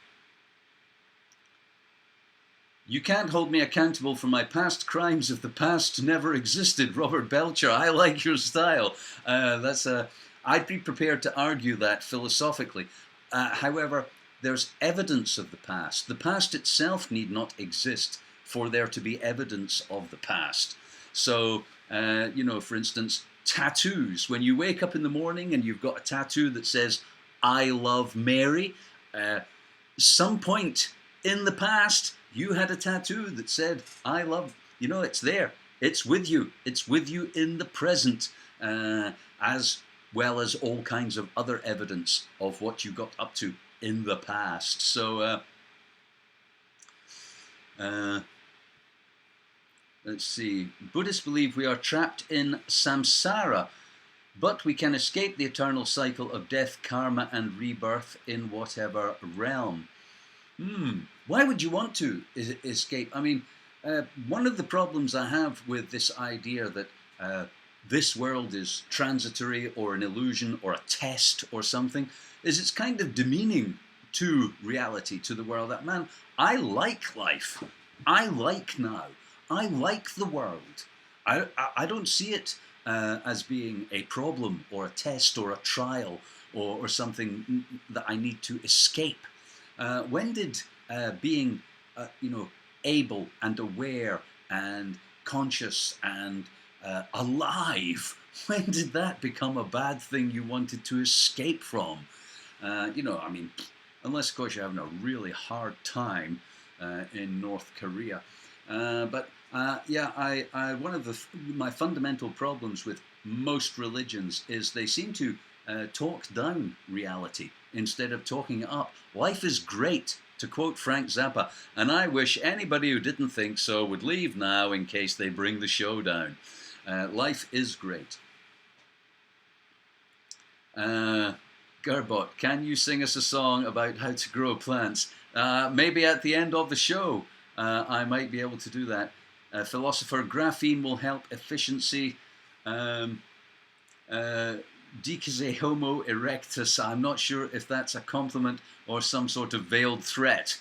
You can't hold me accountable for my past crimes if the past never existed. Robert Belcher, I like your style. I'd be prepared to argue that philosophically. However, there's evidence of the past. The past itself need not exist for there to be evidence of the past. So, for instance, tattoos. When you wake up in the morning and you've got a tattoo that says, I love Mary, some point in the past, you had a tattoo that said, I love, it's there. It's with you. It's with you in the present, as well as all kinds of other evidence of what you got up to in the past. So, let's see. Buddhists believe we are trapped in samsara, but we can escape the eternal cycle of death, karma, and rebirth in whatever realm. Why would you want to escape? I mean, one of the problems I have with this idea that this world is transitory or an illusion or a test or something is it's kind of demeaning to reality, to the world. That, man, I like life. I like now. I like the world. I don't see it as being a problem or a test or a trial or something that I need to escape. When did being, able and aware and conscious and alive, when did that become a bad thing you wanted to escape from? Unless, of course, you're having a really hard time in North Korea. One of my fundamental problems with most religions is they seem to talk down reality instead of talking it up. Life is great, to quote Frank Zappa, and I wish anybody who didn't think so would leave now in case they bring the show down. Life is great. Gerbot, can you sing us a song about how to grow plants? Maybe at the end of the show, I might be able to do that. Philosopher, graphene will help efficiency. Dicase homo erectus. I'm not sure if that's a compliment or some sort of veiled threat.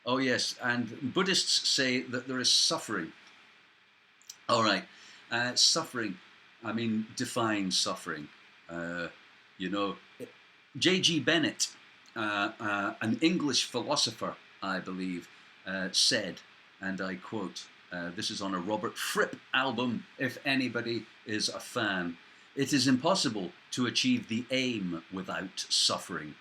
Oh yes, and Buddhists say that there is suffering. All right, suffering. I mean, define suffering. Uh, you know, J.G. Bennett, an English philosopher, I believe, said, and I quote, this is on a Robert Fripp album, if anybody is a fan, "It is impossible to achieve the aim without suffering."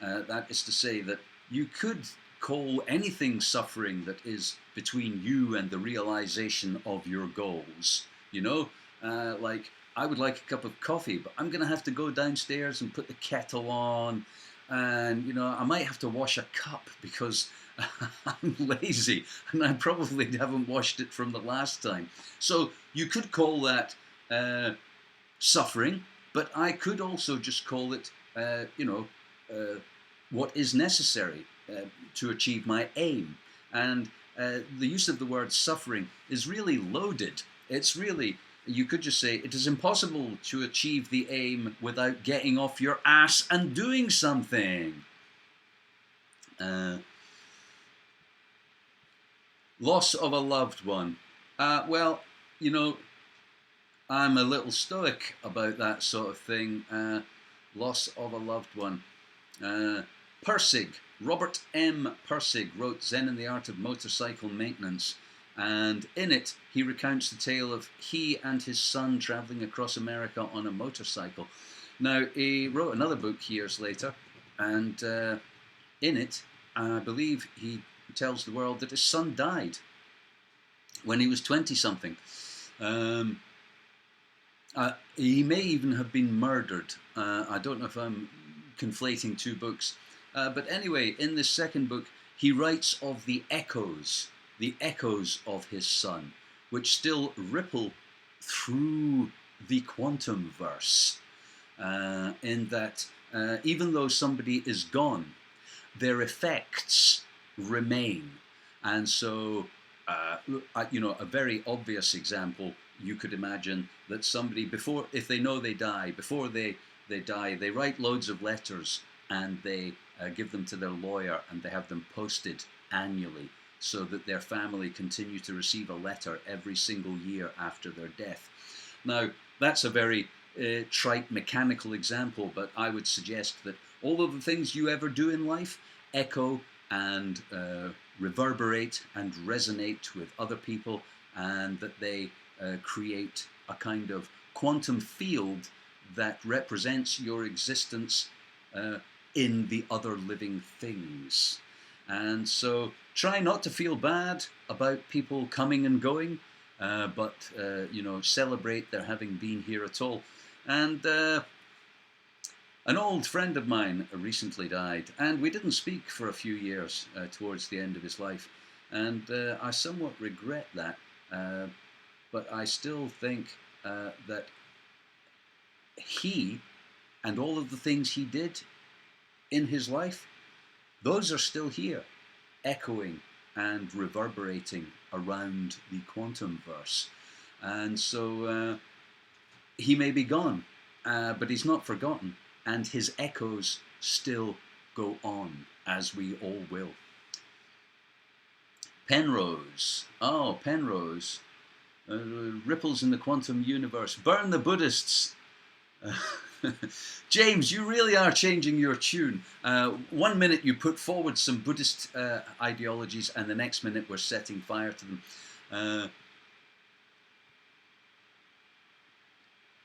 That is to say that you could call anything suffering that is between you and the realization of your goals. You know, like I would like a cup of coffee, but I'm going to have to go downstairs and put the kettle on. And, you know, I might have to wash a cup because I'm lazy and I probably haven't washed it from the last time. So you could call that suffering, but I could also just call it, what is necessary to achieve my aim. And the use of the word suffering is really loaded. It's really, you could just say, it is impossible to achieve the aim without getting off your ass and doing something. Loss of a loved one. Well, you know, I'm a little stoic about that sort of thing. Loss of a loved one. Pirsig, Robert M. Pirsig wrote Zen and the Art of Motorcycle Maintenance, and in it he recounts the tale of he and his son travelling across America on a motorcycle. Now, he wrote another book years later, and in it, I believe he tells the world that his son died when he was 20-something. He may even have been murdered. I don't know if I'm conflating two books. But anyway, in this second book, he writes of the echoes of his son, which still ripple through the quantum verse, in that even though somebody is gone, their effects remain. And so, a very obvious example, you could imagine that somebody, before, if they know they die, before they die, they write loads of letters and they give them to their lawyer and they have them posted annually so that their family continue to receive a letter every single year after their death. Now, that's a very trite mechanical example, but I would suggest that all of the things you ever do in life echo and reverberate and resonate with other people, and that they create a kind of quantum field that represents your existence in the other living things. And so try not to feel bad about people coming and going, but celebrate their having been here at all. And an old friend of mine recently died, and we didn't speak for a few years towards the end of his life. And I somewhat regret that, but I still think that he and all of the things he did in his life, those are still here, echoing and reverberating around the quantum verse. And so he may be gone, but he's not forgotten, and his echoes still go on, as we all will. Penrose. Oh, Penrose. Ripples in the quantum universe. Burn the Buddhists. James, you really are changing your tune. 1 minute you put forward some Buddhist ideologies, and the next minute we're setting fire to them.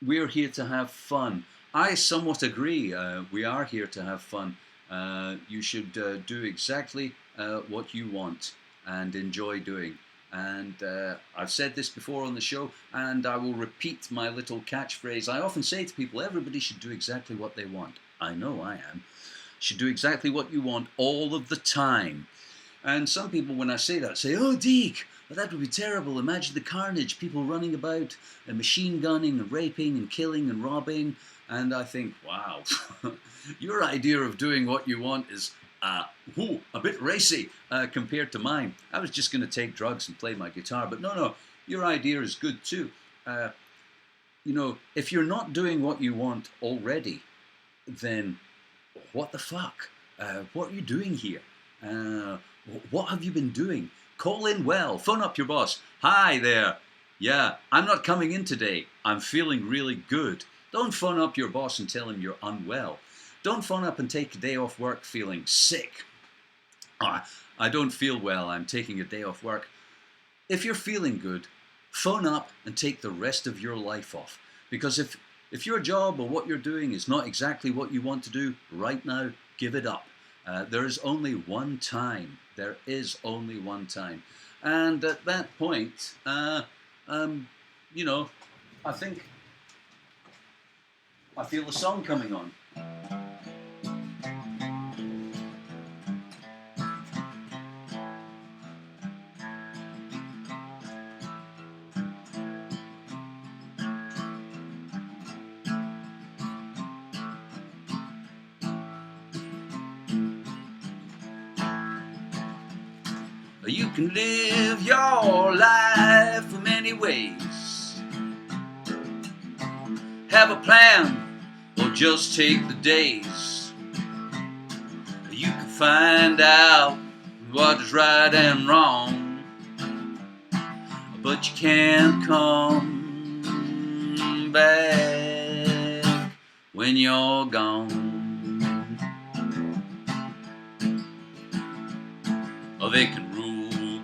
We're here to have fun. I somewhat agree. We are here to have fun. You should do exactly what you want and enjoy doing. And I've said this before on the show, and I will repeat my little catchphrase. I often say to people, everybody should do exactly what they want. I know I am. Should do exactly what you want all of the time. And some people, when I say that, say, "Oh, Deek, well, that would be terrible. Imagine the carnage, people running about and machine gunning and raping and killing and robbing." And I think, wow, your idea of doing what you want is a bit racy compared to mine. I was just going to take drugs and play my guitar. But no, your idea is good too. If you're not doing what you want already, then what the fuck? What are you doing here? What have you been doing? Call in well. Phone up your boss. Hi there. Yeah, I'm not coming in today. I'm feeling really good. Don't phone up your boss and tell him you're unwell. Don't phone up and take a day off work feeling sick. I don't feel well. I'm taking a day off work. If you're feeling good, phone up and take the rest of your life off. Because if your job or what you're doing is not exactly what you want to do right now, give it up. There is only one time. There is only one time. And at that point, you know, I think I feel the song coming on. You can live your life in many ways. Have a plan or just take the days. You can find out what is right and wrong, but you can't come back when you're gone. Or they can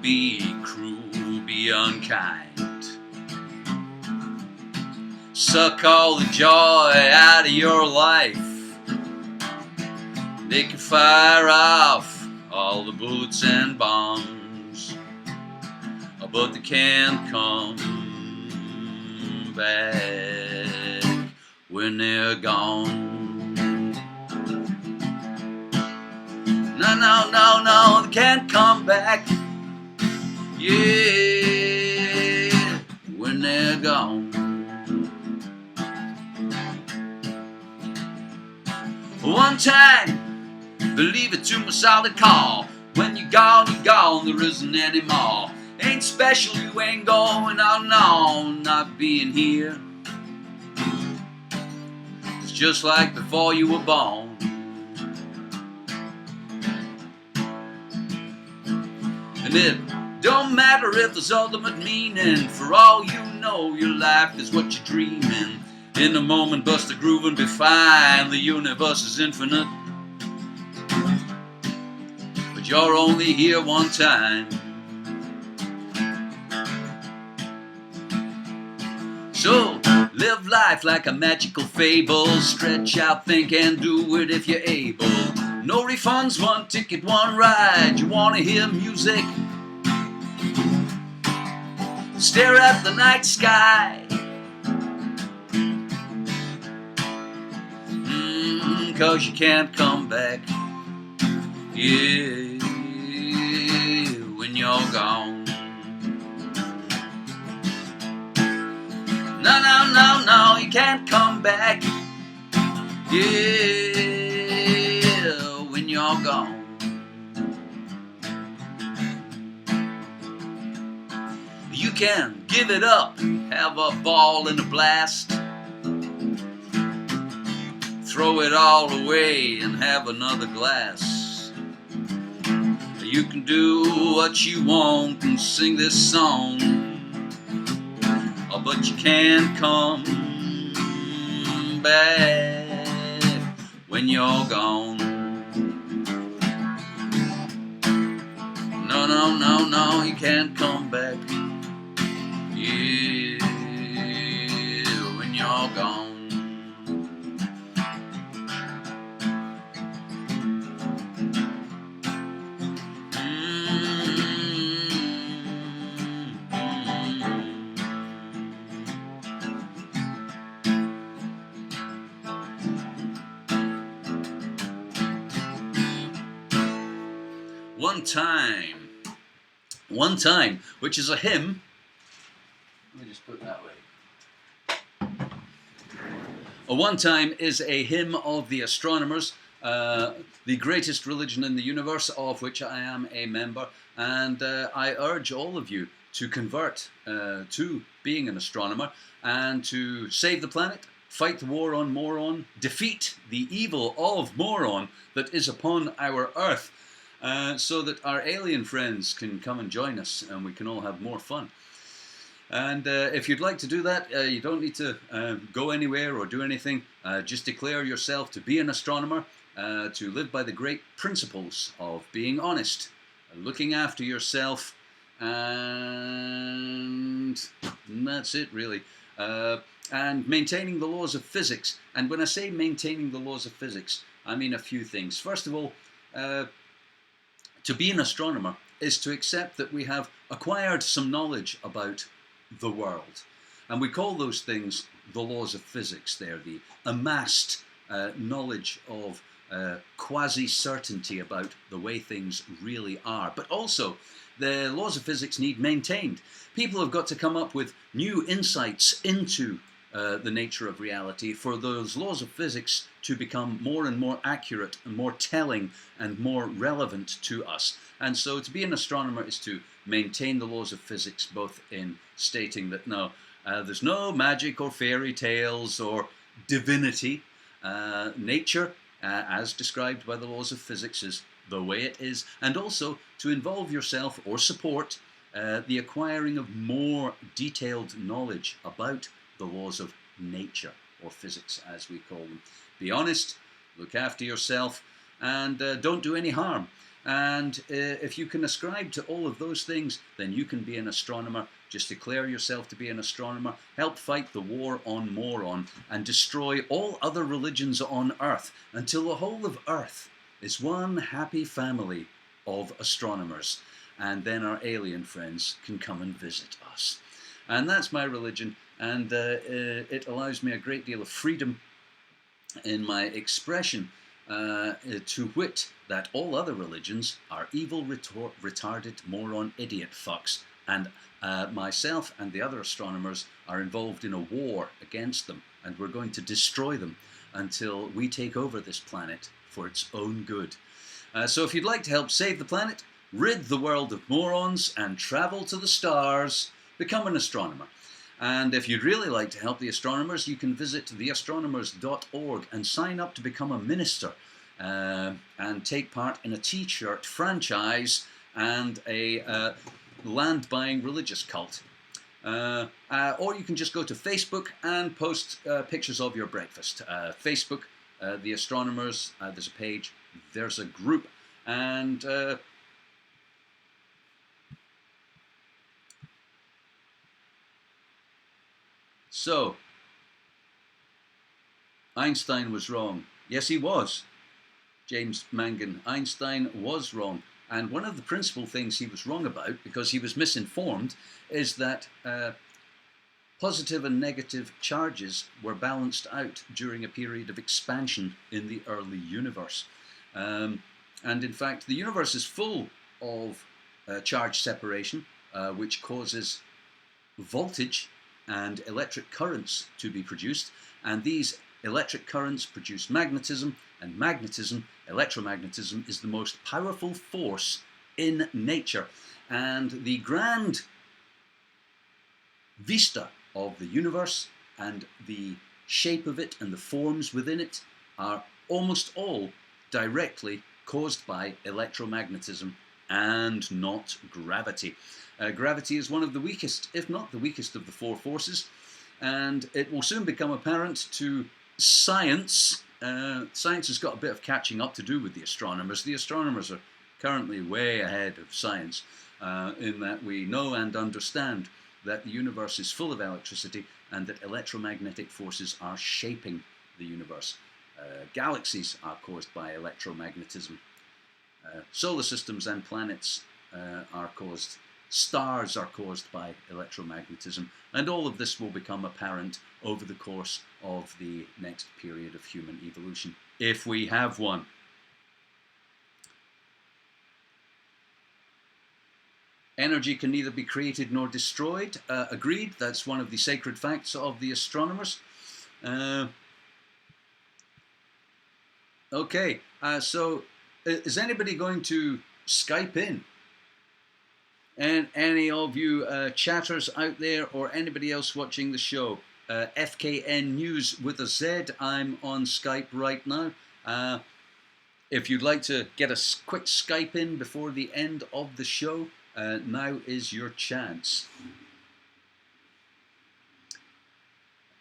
be cruel, be unkind, suck all the joy out of your life. They can fire off all the bullets and bombs, but they can't come back when they're gone. No, no, no, no, they can't come back. Yeah, when they're gone. One time, believe it to my solid call. When you're gone, there isn't any more. Ain't special, you ain't going on, no, not being here. It's just like before you were born. And it don't matter if there's ultimate meaning. For all you know, your life is what you're dreaming. In the moment, bust a groove and be fine. The universe is infinite, but you're only here one time. So, live life like a magical fable. Stretch out, think, and do it if you're able. No refunds, one ticket, one ride. You wanna hear music? Stare at the night sky. 'Cause you can't come back. Yeah, when you're gone. No, no, no, no, you can't come back. Yeah, when you're gone. You can give it up, have a ball and a blast. Throw it all away and have another glass. You can do what you want and sing this song, but you can't come back when you're gone. No, no, no, no, you can't come back. Yeah, when you're gone. One time, which is a hymn. Let me just put it that way. A one time is a hymn of the astronomers, the greatest religion in the universe, of which I am a member, and I urge all of you to convert to being an astronomer and to save the planet, fight the war on Moron, defeat the evil of Moron that is upon our earth. so that our alien friends can come and join us and we can all have more fun. And if you'd like to do that, you don't need to go anywhere or do anything. Just declare yourself to be an astronomer, to live by the great principles of being honest, looking after yourself, and that's it really. And maintaining the laws of physics. And when I say maintaining the laws of physics, I mean a few things. First of all, to be an astronomer is to accept that we have acquired some knowledge about the world. And we call those things the laws of physics. They're the amassed knowledge of quasi-certainty about the way things really are. But also, the laws of physics need maintained. People have got to come up with new insights into the nature of reality for those laws of physics to become more and more accurate and more telling and more relevant to us. And so to be an astronomer is to maintain the laws of physics, both in stating that no, there's no magic or fairy tales or divinity. Nature, as described by the laws of physics, is the way it is, and also to involve yourself or support the acquiring of more detailed knowledge about the laws of nature, or physics as we call them. Be honest, look after yourself, and don't do any harm. And if you can ascribe to all of those things, then you can be an astronomer. Just declare yourself to be an astronomer, help fight the war on moron, and destroy all other religions on Earth until the whole of Earth is one happy family of astronomers. And then our alien friends can come and visit us. And that's my religion, and it allows me a great deal of freedom in my expression, to wit that all other religions are evil, retarded, moron, idiot fucks, and myself and the other astronomers are involved in a war against them, and we're going to destroy them until we take over this planet for its own good. So if you'd like to help save the planet, rid the world of morons, and travel to the stars, become an astronomer. And if you'd really like to help the astronomers, you can visit theastronomers.org and sign up to become a minister and take part in a t-shirt franchise and a land-buying religious cult. Or you can just go to Facebook and post pictures of your breakfast. Facebook, The Astronomers, there's a page, there's a group, and so, Einstein was wrong. Yes, he was. James Mangan. Einstein was wrong. And one of the principal things he was wrong about, because he was misinformed, is that positive and negative charges were balanced out during a period of expansion in the early universe. And in fact, the universe is full of charge separation, which causes voltage and electric currents to be produced, and these electric currents produce magnetism, and magnetism, electromagnetism, is the most powerful force in nature. And the grand vista of the universe and the shape of it and the forms within it are almost all directly caused by electromagnetism and not gravity. Gravity is one of the weakest, if not the weakest, of the four forces, and it will soon become apparent to science. Science has got a bit of catching up to do with the astronomers. The astronomers are currently way ahead of science in that we know and understand that the universe is full of electricity and that electromagnetic forces are shaping the universe. Galaxies are caused by electromagnetism. Solar systems and planets are caused. Stars are caused by electromagnetism, and all of this will become apparent over the course of the next period of human evolution, if we have one. Energy can neither be created nor destroyed. Agreed, that's one of the sacred facts of the astronomers. Okay, so is anybody going to Skype in? And any of you chatters out there, or anybody else watching the show, FKN News with a Z, I'm on Skype right now. If you'd like to get a quick Skype in before the end of the show, now is your chance.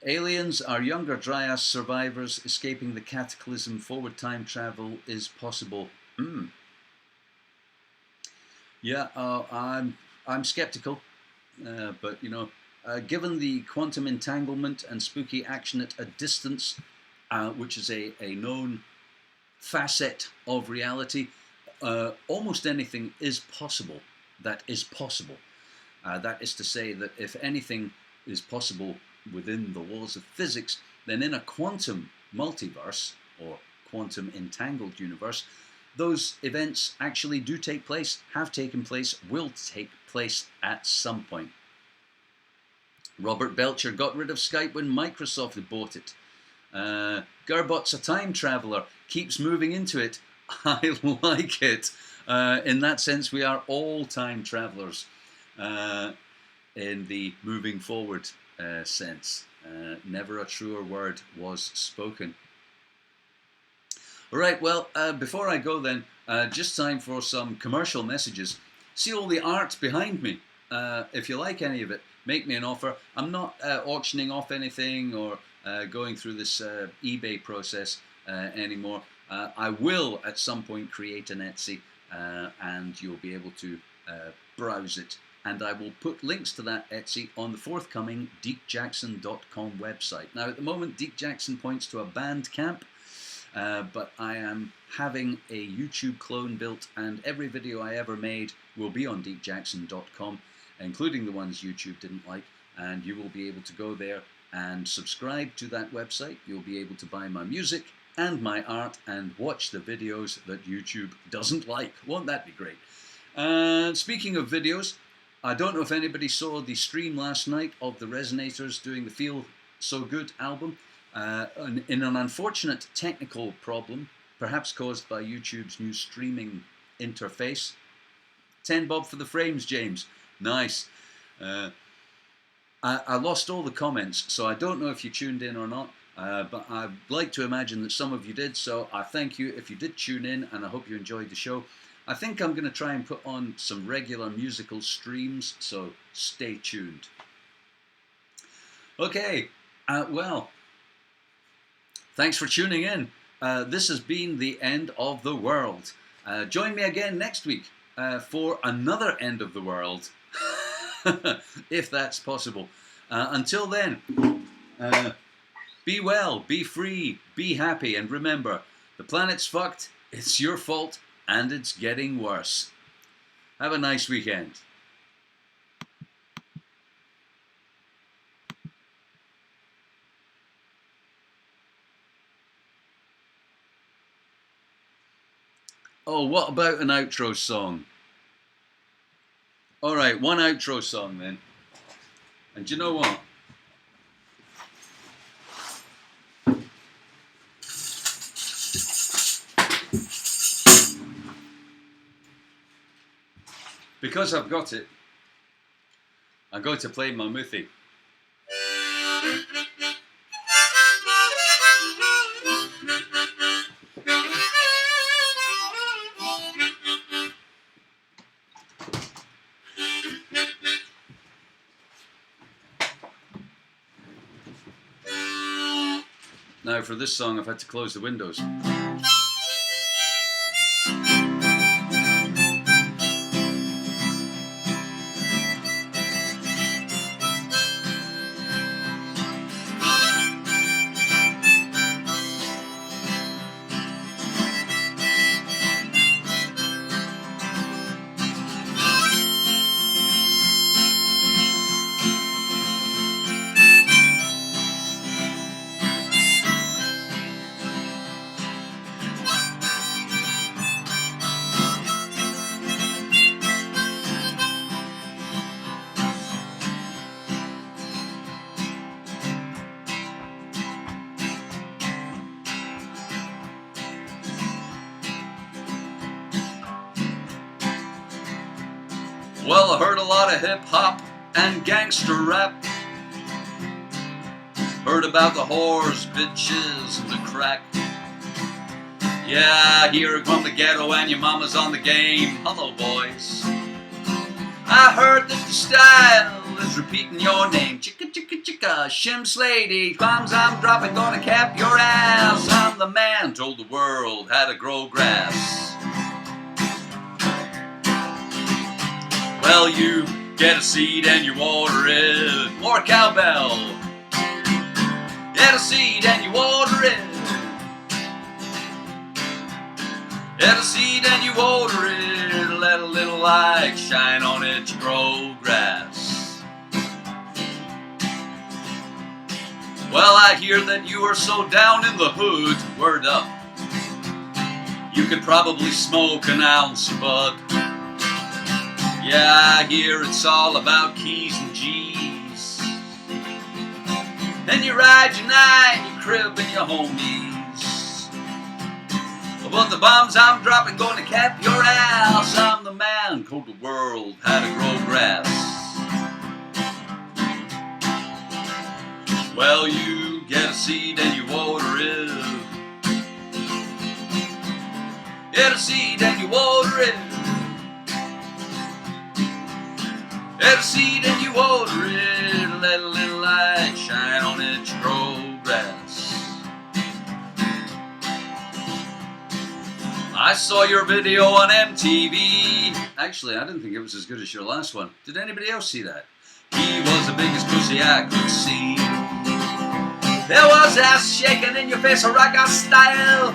Aliens are younger Dryas survivors escaping the cataclysm. Forward time travel is possible. Yeah, I'm skeptical, but you know, given the quantum entanglement and spooky action at a distance, which is a known facet of reality, almost anything is possible. That is possible. That is to say that if anything is possible within the laws of physics, then in a quantum multiverse or quantum entangled universe, those events actually do take place, have taken place, will take place at some point. Robert Belcher got rid of Skype when Microsoft bought it. Gerbot's a time traveller, keeps moving into it. I like it. In that sense, we are all time travellers in the moving forward sense. Never a truer word was spoken. All right, well, before I go then, just time for some commercial messages. See all the art behind me. If you like any of it, make me an offer. I'm not auctioning off anything or going through this eBay process anymore. I will at some point create an Etsy and you'll be able to browse it. And I will put links to that Etsy on the forthcoming deekjackson.com website. Now, at the moment, Deek Jackson points to a Bandcamp, but I am having a YouTube clone built, and every video I ever made will be on deekjackson.com, including the ones YouTube didn't like, and you will be able to go there and subscribe to that website. You'll be able to buy my music and my art and watch the videos that YouTube doesn't like. Won't that be great? Speaking of videos, I don't know if anybody saw the stream last night of the Resonators doing the Feel So Good album. In an unfortunate technical problem, perhaps caused by YouTube's new streaming interface. 10 bob for the frames, James. Nice. I lost all the comments, so I don't know if you tuned in or not, but I'd like to imagine that some of you did, so I thank you if you did tune in, and I hope you enjoyed the show. I think I'm going to try and put on some regular musical streams, so stay tuned. Okay, well, thanks for tuning in. This has been the end of the world. Join me again next week for another end of the world, if that's possible. Until then, be well, be free, be happy, and remember, the planet's fucked, it's your fault, and it's getting worse. Have a nice weekend. Oh, what about an outro song? All right, one outro song then. And you know what? Because I've got it, I'm going to play my Muthi. Now for this song I've had to close the windows. Well, I heard a lot of hip-hop and gangster rap. Heard about the whores, bitches, and the crack. Yeah, here from the ghetto and your mama's on the game. Hello, boys. I heard that the style is repeating your name. Chicka, chicka, chicka, Shim's lady. Bombs I'm dropping, gonna cap your ass. I'm the man, told the world how to grow grass. Well, you get a seed and you water it. More cowbell. Get a seed and you water it. Get a seed and you water it. Let a little light shine on it to grow grass. Well, I hear that you are so down in the hood. Word up. You could probably smoke an ounce of bud. Yeah, I hear it's all about keys and G's. And you ride your nine, your crib and your homies. But the bombs I'm dropping gonna cap your ass. I'm the man, told the world how to grow grass. Well, you get a seed and you water it. Get a seed and you water it. Get a seed and you water it. Let a little light shine on it to grow grass. I saw your video on MTV. Actually, I didn't think it was as good as your last one. Did anybody else see that? He was the biggest pussy I could see. There was ass shaking in your face, a ragga style.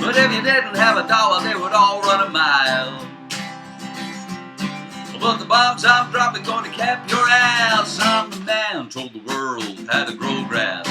But if you didn't have a dollar, they would all run a mile. But the bombs I'm dropping gonna cap your ass. I'm the man, told the world how to grow grass.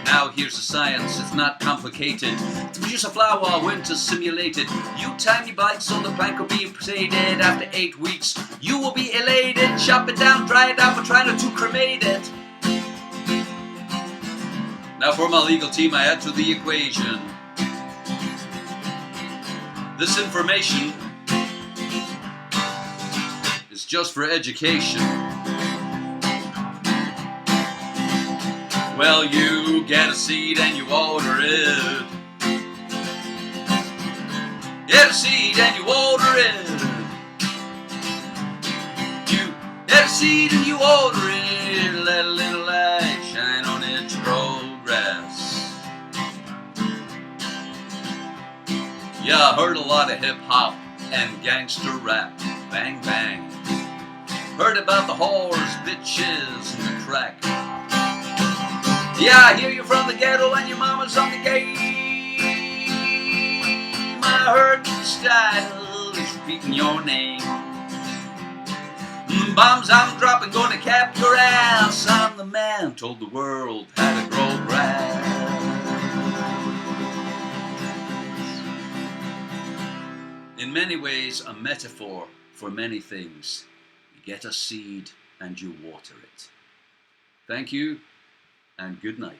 Now here's the science, it's not complicated. To produce a flower, winter simulated. You time your bikes so the plank will be preceded. After 8 weeks, you will be elated. Chop it down, dry it out, we're trying to cremate it. Now for my legal team, I add to the equation. This information is just for education. Well, you get a seed and you water it. Get a seed and you water it. You get a seed and you water it. Let a little light shine on it to grow grass. Yeah, I heard a lot of hip hop and gangster rap. Bang bang. Heard about the whores, bitches, and the crack. Yeah, I hear you from the ghetto and your mama's on the game. I heard the style is repeating your name. Bombs I'm dropping, gonna cap your ass. I'm the man, told the world how to grow grass. In many ways, a metaphor for many things. You get a seed and you water it. Thank you. And good night.